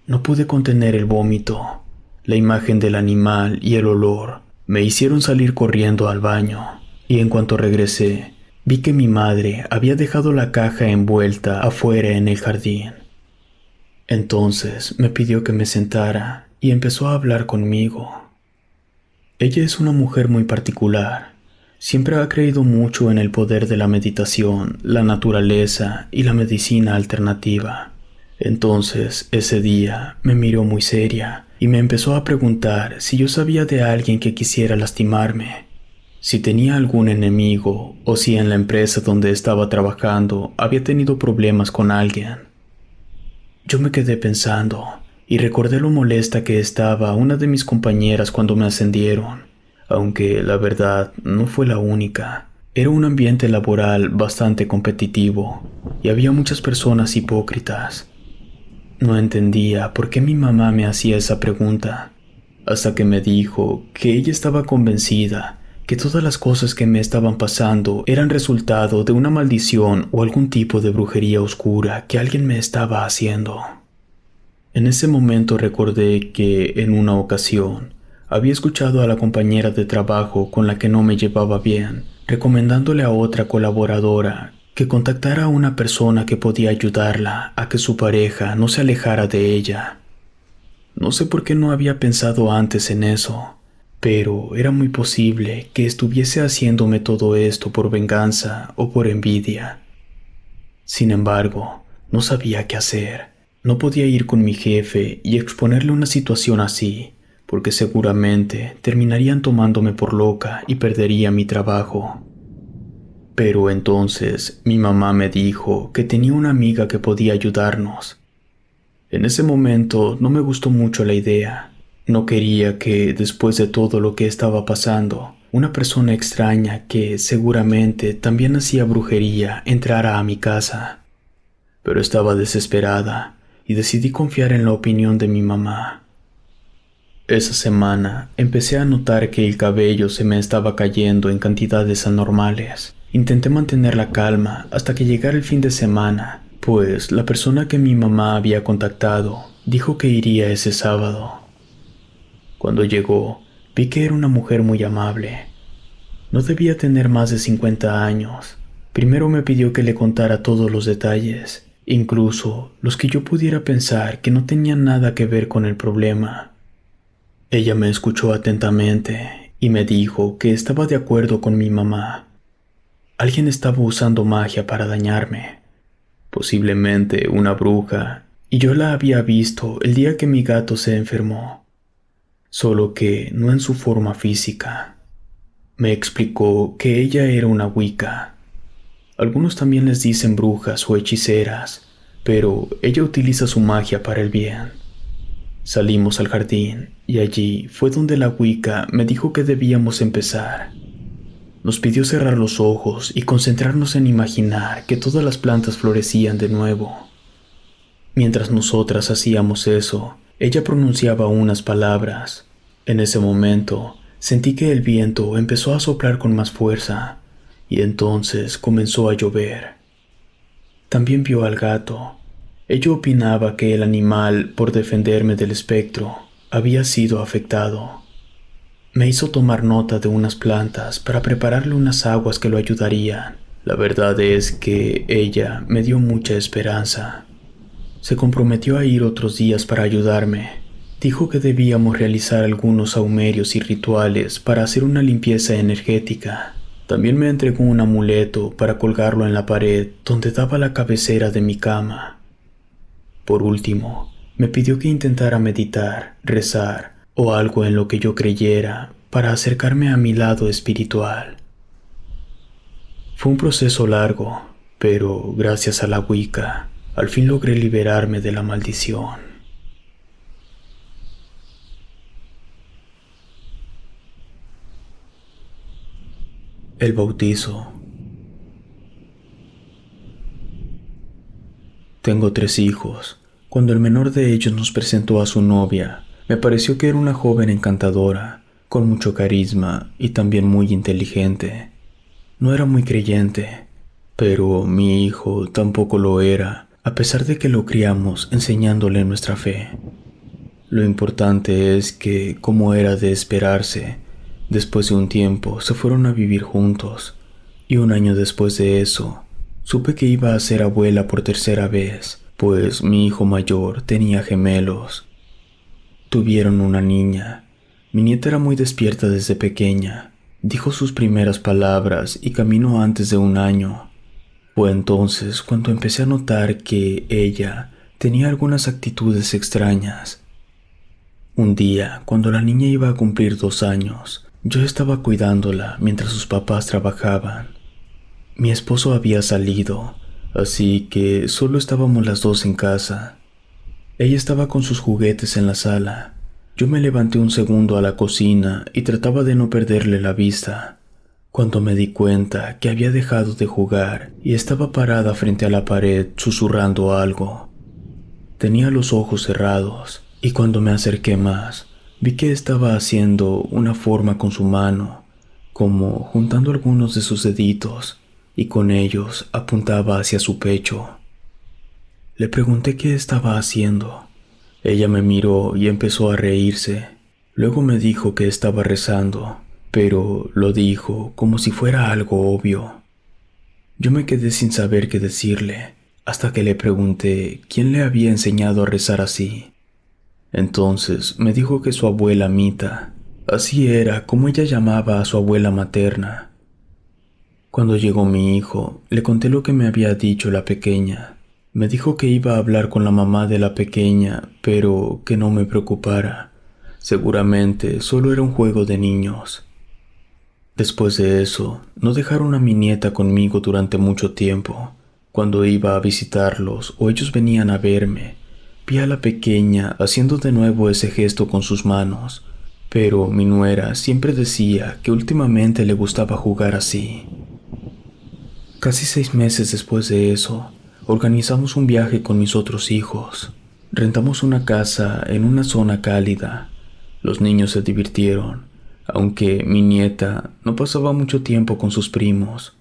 No pude contener el vómito. La imagen del animal y el olor me hicieron salir corriendo al baño, y en cuanto regresé, vi que mi madre había dejado la caja envuelta afuera en el jardín. Entonces me pidió que me sentara y empezó a hablar conmigo. Ella es una mujer muy particular. Siempre ha creído mucho en el poder de la meditación, la naturaleza y la medicina alternativa. Entonces, ese día, me miró muy seria y me empezó a preguntar si yo sabía de alguien que quisiera lastimarme, si tenía algún enemigo o si en la empresa donde estaba trabajando había tenido problemas con alguien. Yo me quedé pensando y recordé lo molesta que estaba una de mis compañeras cuando me ascendieron. Aunque la verdad no fue la única. Era un ambiente laboral bastante competitivo y había muchas personas hipócritas. No entendía por qué mi mamá me hacía esa pregunta, hasta que me dijo que ella estaba convencida que todas las cosas que me estaban pasando eran resultado de una maldición o algún tipo de brujería oscura que alguien me estaba haciendo. En ese momento recordé que en una ocasión había escuchado a la compañera de trabajo con la que no me llevaba bien, recomendándole a otra colaboradora que contactara a una persona que podía ayudarla a que su pareja no se alejara de ella. No sé por qué no había pensado antes en eso, pero era muy posible que estuviese haciéndome todo esto por venganza o por envidia. Sin embargo, no sabía qué hacer. No podía ir con mi jefe y exponerle una situación así, porque seguramente terminarían tomándome por loca y perdería mi trabajo. Pero entonces mi mamá me dijo que tenía una amiga que podía ayudarnos. En ese momento no me gustó mucho la idea. No quería que, después de todo lo que estaba pasando, una persona extraña que seguramente también hacía brujería entrara a mi casa. Pero estaba desesperada y decidí confiar en la opinión de mi mamá. Esa semana empecé a notar que el cabello se me estaba cayendo en cantidades anormales. Intenté mantener la calma hasta que llegara el fin de semana, pues la persona que mi mamá había contactado dijo que iría ese sábado. Cuando llegó, vi que era una mujer muy amable. No debía tener más de 50 años. Primero me pidió que le contara todos los detalles, incluso los que yo pudiera pensar que no tenían nada que ver con el problema. Ella me escuchó atentamente y me dijo que estaba de acuerdo con mi mamá. Alguien estaba usando magia para dañarme, posiblemente una bruja, y yo la había visto el día que mi gato se enfermó. solo que no en su forma física. Me explicó que ella era una Wicca. Algunos también les dicen brujas o hechiceras, pero ella utiliza su magia para el bien. Salimos al jardín y allí fue donde la Wicca me dijo que debíamos empezar. Nos pidió cerrar los ojos y concentrarnos en imaginar que todas las plantas florecían de nuevo. Mientras nosotras hacíamos eso, ella pronunciaba unas palabras. En ese momento, sentí que el viento empezó a soplar con más fuerza y entonces comenzó a llover. También vio al gato. Ella opinaba que el animal, por defenderme del espectro, había sido afectado. Me hizo tomar nota de unas plantas para prepararle unas aguas que lo ayudarían. La verdad es que ella me dio mucha esperanza. Se comprometió a ir otros días para ayudarme. Dijo que debíamos realizar algunos sahumerios y rituales para hacer una limpieza energética. También me entregó un amuleto para colgarlo en la pared donde daba la cabecera de mi cama. Por último, me pidió que intentara meditar, rezar o algo en lo que yo creyera para acercarme a mi lado espiritual. Fue un proceso largo, pero gracias a la Wicca, al fin logré liberarme de la maldición. El bautizo. Tengo 3 hijos. Cuando el menor de ellos nos presentó a su novia, me pareció que era una joven encantadora, con mucho carisma y también muy inteligente. No era muy creyente, pero mi hijo tampoco lo era, a pesar de que lo criamos enseñándole nuestra fe. Lo importante es que, como era de esperarse, después de un tiempo se fueron a vivir juntos, y un año después de eso, supe que iba a ser abuela por 3ª vez, pues mi hijo mayor tenía gemelos. Tuvieron una niña. Mi nieta era muy despierta desde pequeña. Dijo sus primeras palabras y caminó antes de 1 año. Fue entonces cuando empecé a notar que ella tenía algunas actitudes extrañas. Un día, cuando la niña iba a cumplir 2 años, yo estaba cuidándola mientras sus papás trabajaban. Mi esposo había salido, así que solo estábamos las dos en casa. Ella estaba con sus juguetes en la sala. Yo me levanté un segundo a la cocina y trataba de no perderle la vista, cuando me di cuenta que había dejado de jugar y estaba parada frente a la pared susurrando algo. Tenía los ojos cerrados y cuando me acerqué más, vi que estaba haciendo una forma con su mano, como juntando algunos de sus deditos, y con ellos apuntaba hacia su pecho. Le pregunté qué estaba haciendo. Ella me miró y empezó a reírse. Luego me dijo que estaba rezando, pero lo dijo como si fuera algo obvio. Yo me quedé sin saber qué decirle, hasta que le pregunté quién le había enseñado a rezar así. Entonces me dijo que su abuela Mita, así era como ella llamaba a su abuela materna. Cuando llegó mi hijo, le conté lo que me había dicho la pequeña. Me dijo que iba a hablar con la mamá de la pequeña, pero que no me preocupara. Seguramente solo era un juego de niños. Después de eso, no dejaron a mi nieta conmigo durante mucho tiempo. Cuando iba a visitarlos o ellos venían a verme, vi a la pequeña haciendo de nuevo ese gesto con sus manos, pero mi nuera siempre decía que últimamente le gustaba jugar así. Casi 6 meses después de eso, organizamos un viaje con mis otros hijos. Rentamos una casa en una zona cálida. Los niños se divirtieron, aunque mi nieta no pasaba mucho tiempo con sus primos.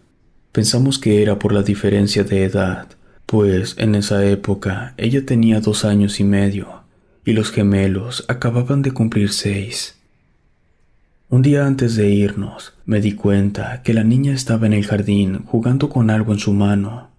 Pensamos que era por la diferencia de edad, pues en esa época ella tenía 2 años y medio, y los gemelos acababan de cumplir 6. Un día antes de irnos, me di cuenta que la niña estaba en el jardín jugando con algo en su mano,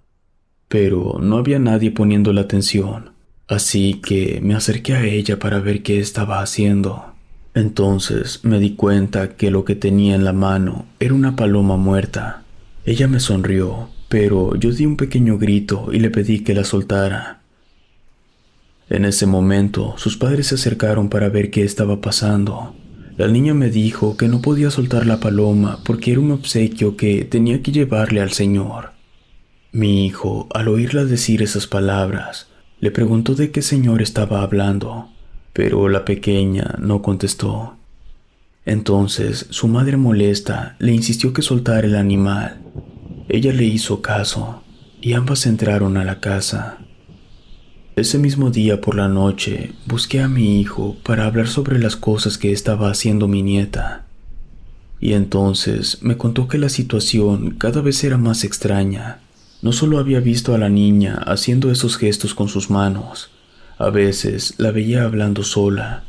pero no había nadie poniéndole atención, así que me acerqué a ella para ver qué estaba haciendo. Entonces me di cuenta que lo que tenía en la mano era una paloma muerta. Ella me sonrió, pero yo di un pequeño grito y le pedí que la soltara. En ese momento, sus padres se acercaron para ver qué estaba pasando. La niña me dijo que no podía soltar la paloma porque era un obsequio que tenía que llevarle al Señor. Mi hijo, al oírla decir esas palabras, le preguntó de qué señor estaba hablando, pero la pequeña no contestó. Entonces, su madre molesta le insistió que soltara el animal. Ella le hizo caso y ambas entraron a la casa. Ese mismo día por la noche, busqué a mi hijo para hablar sobre las cosas que estaba haciendo mi nieta. Y entonces me contó que la situación cada vez era más extraña. No solo había visto a la niña haciendo esos gestos con sus manos, a veces la veía hablando sola.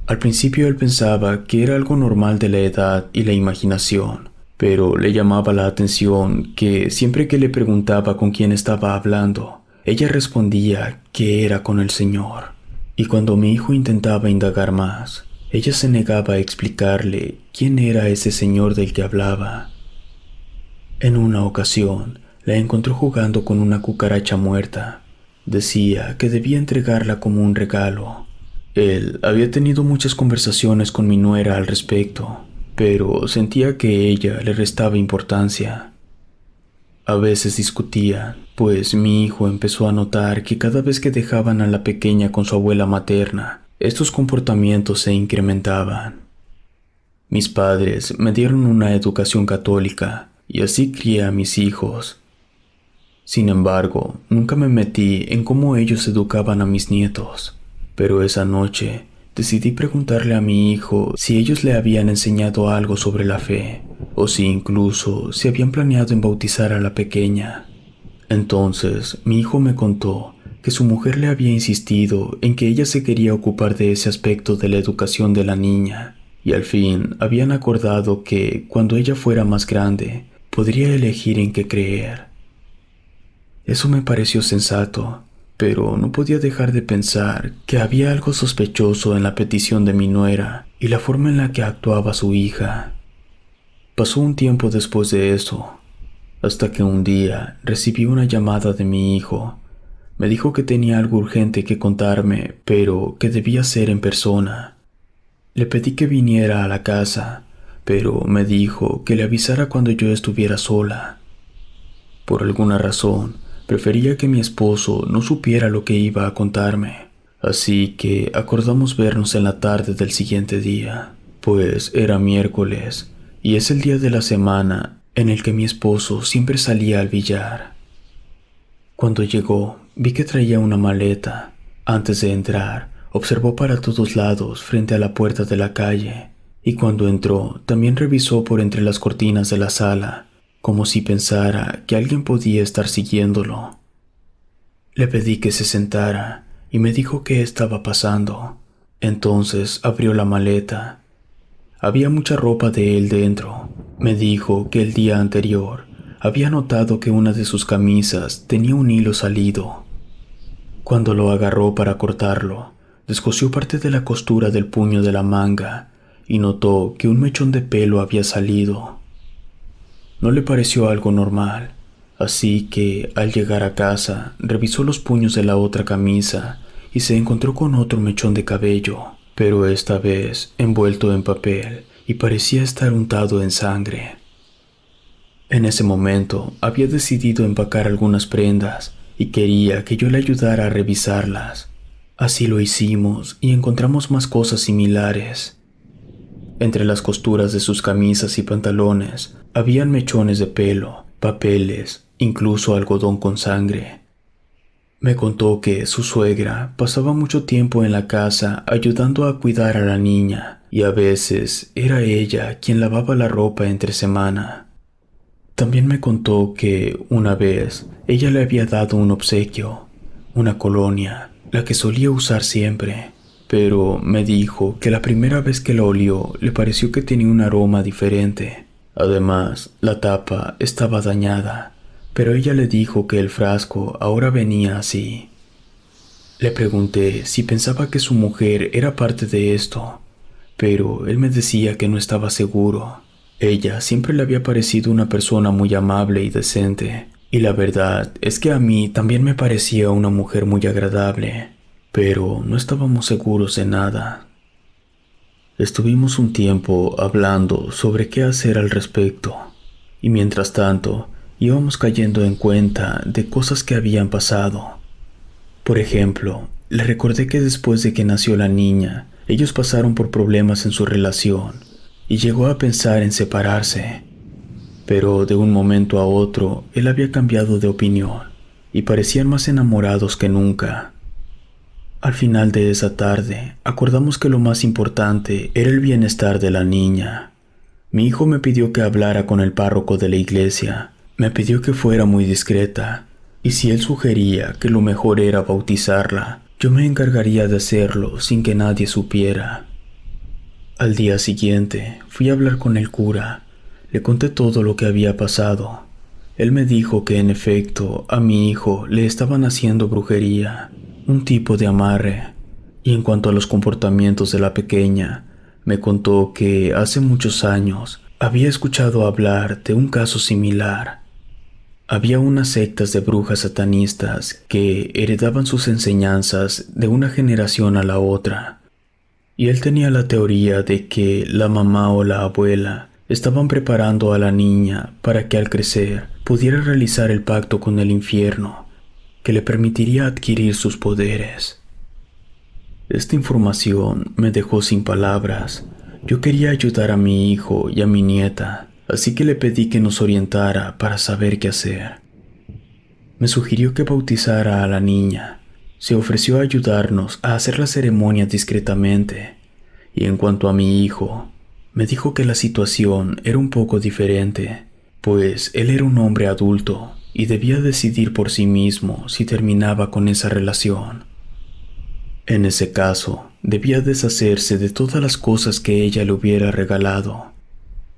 Al principio él pensaba que era algo normal de la edad y la imaginación, pero le llamaba la atención que siempre que le preguntaba con quién estaba hablando, ella respondía que era con el Señor. Y cuando mi hijo intentaba indagar más, ella se negaba a explicarle quién era ese Señor del que hablaba. En una ocasión, la encontró jugando con una cucaracha muerta. Decía que debía entregarla como un regalo. Él había tenido muchas conversaciones con mi nuera al respecto, pero sentía que ella le restaba importancia. A veces discutían, pues mi hijo empezó a notar que cada vez que dejaban a la pequeña con su abuela materna, estos comportamientos se incrementaban. Mis padres me dieron una educación católica y así crié a mis hijos. Sin embargo, nunca me metí en cómo ellos educaban a mis nietos, pero esa noche decidí preguntarle a mi hijo si ellos le habían enseñado algo sobre la fe, o si incluso se habían planeado en bautizar a la pequeña. Entonces, mi hijo me contó que su mujer le había insistido en que ella se quería ocupar de ese aspecto de la educación de la niña, y al fin habían acordado que, cuando ella fuera más grande, podría elegir en qué creer. Eso me pareció sensato, pero no podía dejar de pensar que había algo sospechoso en la petición de mi nuera y la forma en la que actuaba su hija. Pasó un tiempo después de eso, hasta que un día recibí una llamada de mi hijo. Me dijo que tenía algo urgente que contarme, pero que debía ser en persona. Le pedí que viniera a la casa, pero me dijo que le avisara cuando yo estuviera sola. Por alguna razón, prefería que mi esposo no supiera lo que iba a contarme, así que acordamos vernos en la tarde del siguiente día, pues era miércoles y es el día de la semana en el que mi esposo siempre salía al billar. Cuando llegó, vi que traía una maleta. Antes de entrar, observó para todos lados frente a la puerta de la calle, y cuando entró, también revisó por entre las cortinas de la sala, como si pensara que alguien podía estar siguiéndolo. Le pedí que se sentara y me dijo qué estaba pasando. Entonces abrió la maleta. Había mucha ropa de él dentro. Me dijo que el día anterior había notado que una de sus camisas tenía un hilo salido. Cuando lo agarró para cortarlo, descosió parte de la costura del puño de la manga y notó que un mechón de pelo había salido. No le pareció algo normal, así que al llegar a casa revisó los puños de la otra camisa y se encontró con otro mechón de cabello, pero esta vez envuelto en papel y parecía estar untado en sangre. En ese momento había decidido empacar algunas prendas y quería que yo le ayudara a revisarlas. Así lo hicimos y encontramos más cosas similares. Entre las costuras de sus camisas y pantalones habían mechones de pelo, papeles, incluso algodón con sangre. Me contó que su suegra pasaba mucho tiempo en la casa ayudando a cuidar a la niña y a veces era ella quien lavaba la ropa entre semana. También me contó que una vez ella le había dado un obsequio, una colonia, la que solía usar siempre, pero me dijo que la primera vez que la olió le pareció que tenía un aroma diferente. Además, la tapa estaba dañada, pero ella le dijo que el frasco ahora venía así. Le pregunté si pensaba que su mujer era parte de esto, pero él me decía que no estaba seguro. Ella siempre le había parecido una persona muy amable y decente, y la verdad es que a mí también me parecía una mujer muy agradable. pero no estábamos seguros de nada. Estuvimos un tiempo hablando sobre qué hacer al respecto, y mientras tanto íbamos cayendo en cuenta de cosas que habían pasado. Por ejemplo, le recordé que después de que nació la niña, ellos pasaron por problemas en su relación y llegó a pensar en separarse. Pero de un momento a otro, él había cambiado de opinión y parecían más enamorados que nunca. Al final de esa tarde, acordamos que lo más importante era el bienestar de la niña. Mi hijo me pidió que hablara con el párroco de la iglesia. Me pidió que fuera muy discreta, y si él sugería que lo mejor era bautizarla, yo me encargaría de hacerlo sin que nadie supiera. Al día siguiente, fui a hablar con el cura. Le conté todo lo que había pasado. Él me dijo que en efecto a mi hijo le estaban haciendo brujería, un tipo de amarre, y en cuanto a los comportamientos de la pequeña, me contó que hace muchos años había escuchado hablar de un caso similar. Había unas sectas de brujas satanistas que heredaban sus enseñanzas de una generación a la otra, y él tenía la teoría de que la mamá o la abuela estaban preparando a la niña para que al crecer pudiera realizar el pacto con el infierno, que le permitiría adquirir sus poderes. Esta información me dejó sin palabras. Yo quería ayudar a mi hijo y a mi nieta, así que le pedí que nos orientara para saber qué hacer. Me sugirió que bautizara a la niña. Se ofreció a ayudarnos a hacer la ceremonia discretamente, y en cuanto a mi hijo, me dijo que la situación era un poco diferente, pues él era un hombre adulto y debía decidir por sí mismo si terminaba con esa relación. En ese caso, debía deshacerse de todas las cosas que ella le hubiera regalado,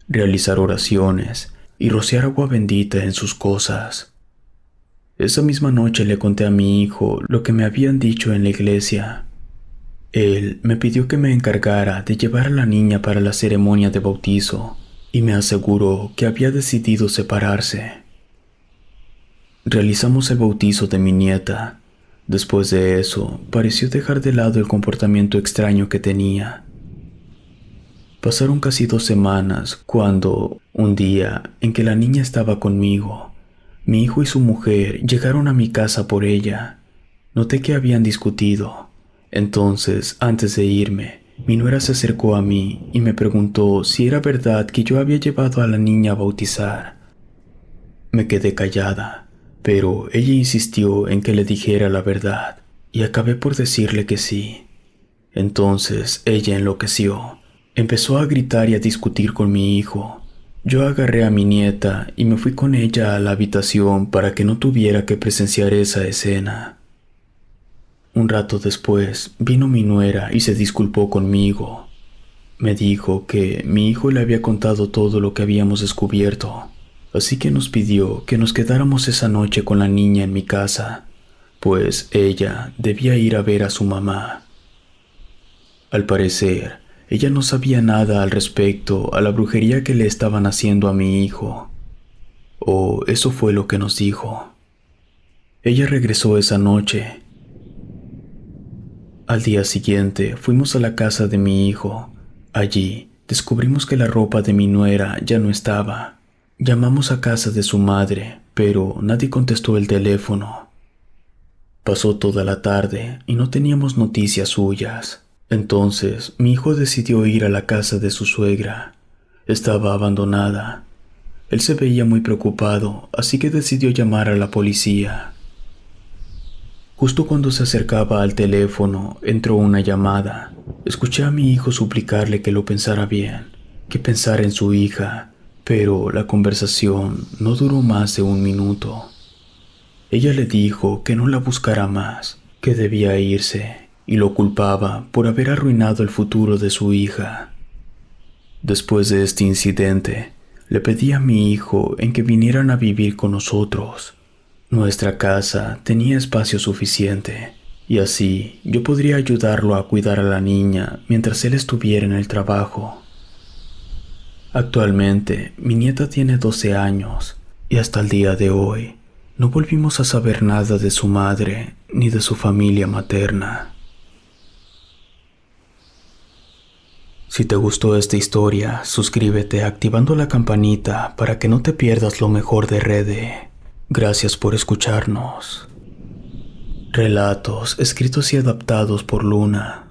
realizar oraciones y rociar agua bendita en sus cosas. Esa misma noche le conté a mi hijo lo que me habían dicho en la iglesia. Él me pidió que me encargara de llevar a la niña para la ceremonia de bautizo y me aseguró que había decidido separarse. Realizamos el bautizo de mi nieta. Después de eso, pareció dejar de lado el comportamiento extraño que tenía. Pasaron casi 2 semanas cuando, un día en que la niña estaba conmigo, mi hijo y su mujer llegaron a mi casa por ella. Noté que habían discutido. Entonces, antes de irme, mi nuera se acercó a mí y me preguntó si era verdad que yo había llevado a la niña a bautizar. Me quedé callada, pero ella insistió en que le dijera la verdad, y acabé por decirle que sí. Entonces ella enloqueció. Empezó a gritar y a discutir con mi hijo. Yo agarré a mi nieta y me fui con ella a la habitación para que no tuviera que presenciar esa escena. Un rato después vino mi nuera y se disculpó conmigo. Me dijo que mi hijo le había contado todo lo que habíamos descubierto, así que nos pidió que nos quedáramos esa noche con la niña en mi casa, pues ella debía ir a ver a su mamá. Al parecer, ella no sabía nada al respecto a la brujería que le estaban haciendo a mi hijo. O eso fue lo que nos dijo. Ella regresó esa noche. Al día siguiente fuimos a la casa de mi hijo. Allí descubrimos que la ropa de mi nuera ya no estaba. Llamamos a casa de su madre, pero nadie contestó el teléfono. Pasó toda la tarde y no teníamos noticias suyas. Entonces mi hijo decidió ir a la casa de su suegra. Estaba abandonada. Él se veía muy preocupado, así que decidió llamar a la policía. Justo cuando se acercaba al teléfono, entró una llamada. Escuché a mi hijo suplicarle que lo pensara bien, que pensara en su hija, pero la conversación no duró más de 1 minuto. Ella le dijo que no la buscara más, que debía irse, y lo culpaba por haber arruinado el futuro de su hija. Después de este incidente, le pedí a mi hijo en que vinieran a vivir con nosotros. Nuestra casa tenía espacio suficiente, y así yo podría ayudarlo a cuidar a la niña mientras él estuviera en el trabajo. Actualmente, mi nieta tiene 12 años, y hasta el día de hoy, no volvimos a saber nada de su madre ni de su familia materna. Si te gustó esta historia, suscríbete activando la campanita para que no te pierdas lo mejor de Rede. Gracias por escucharnos. Relatos escritos y adaptados por Luna.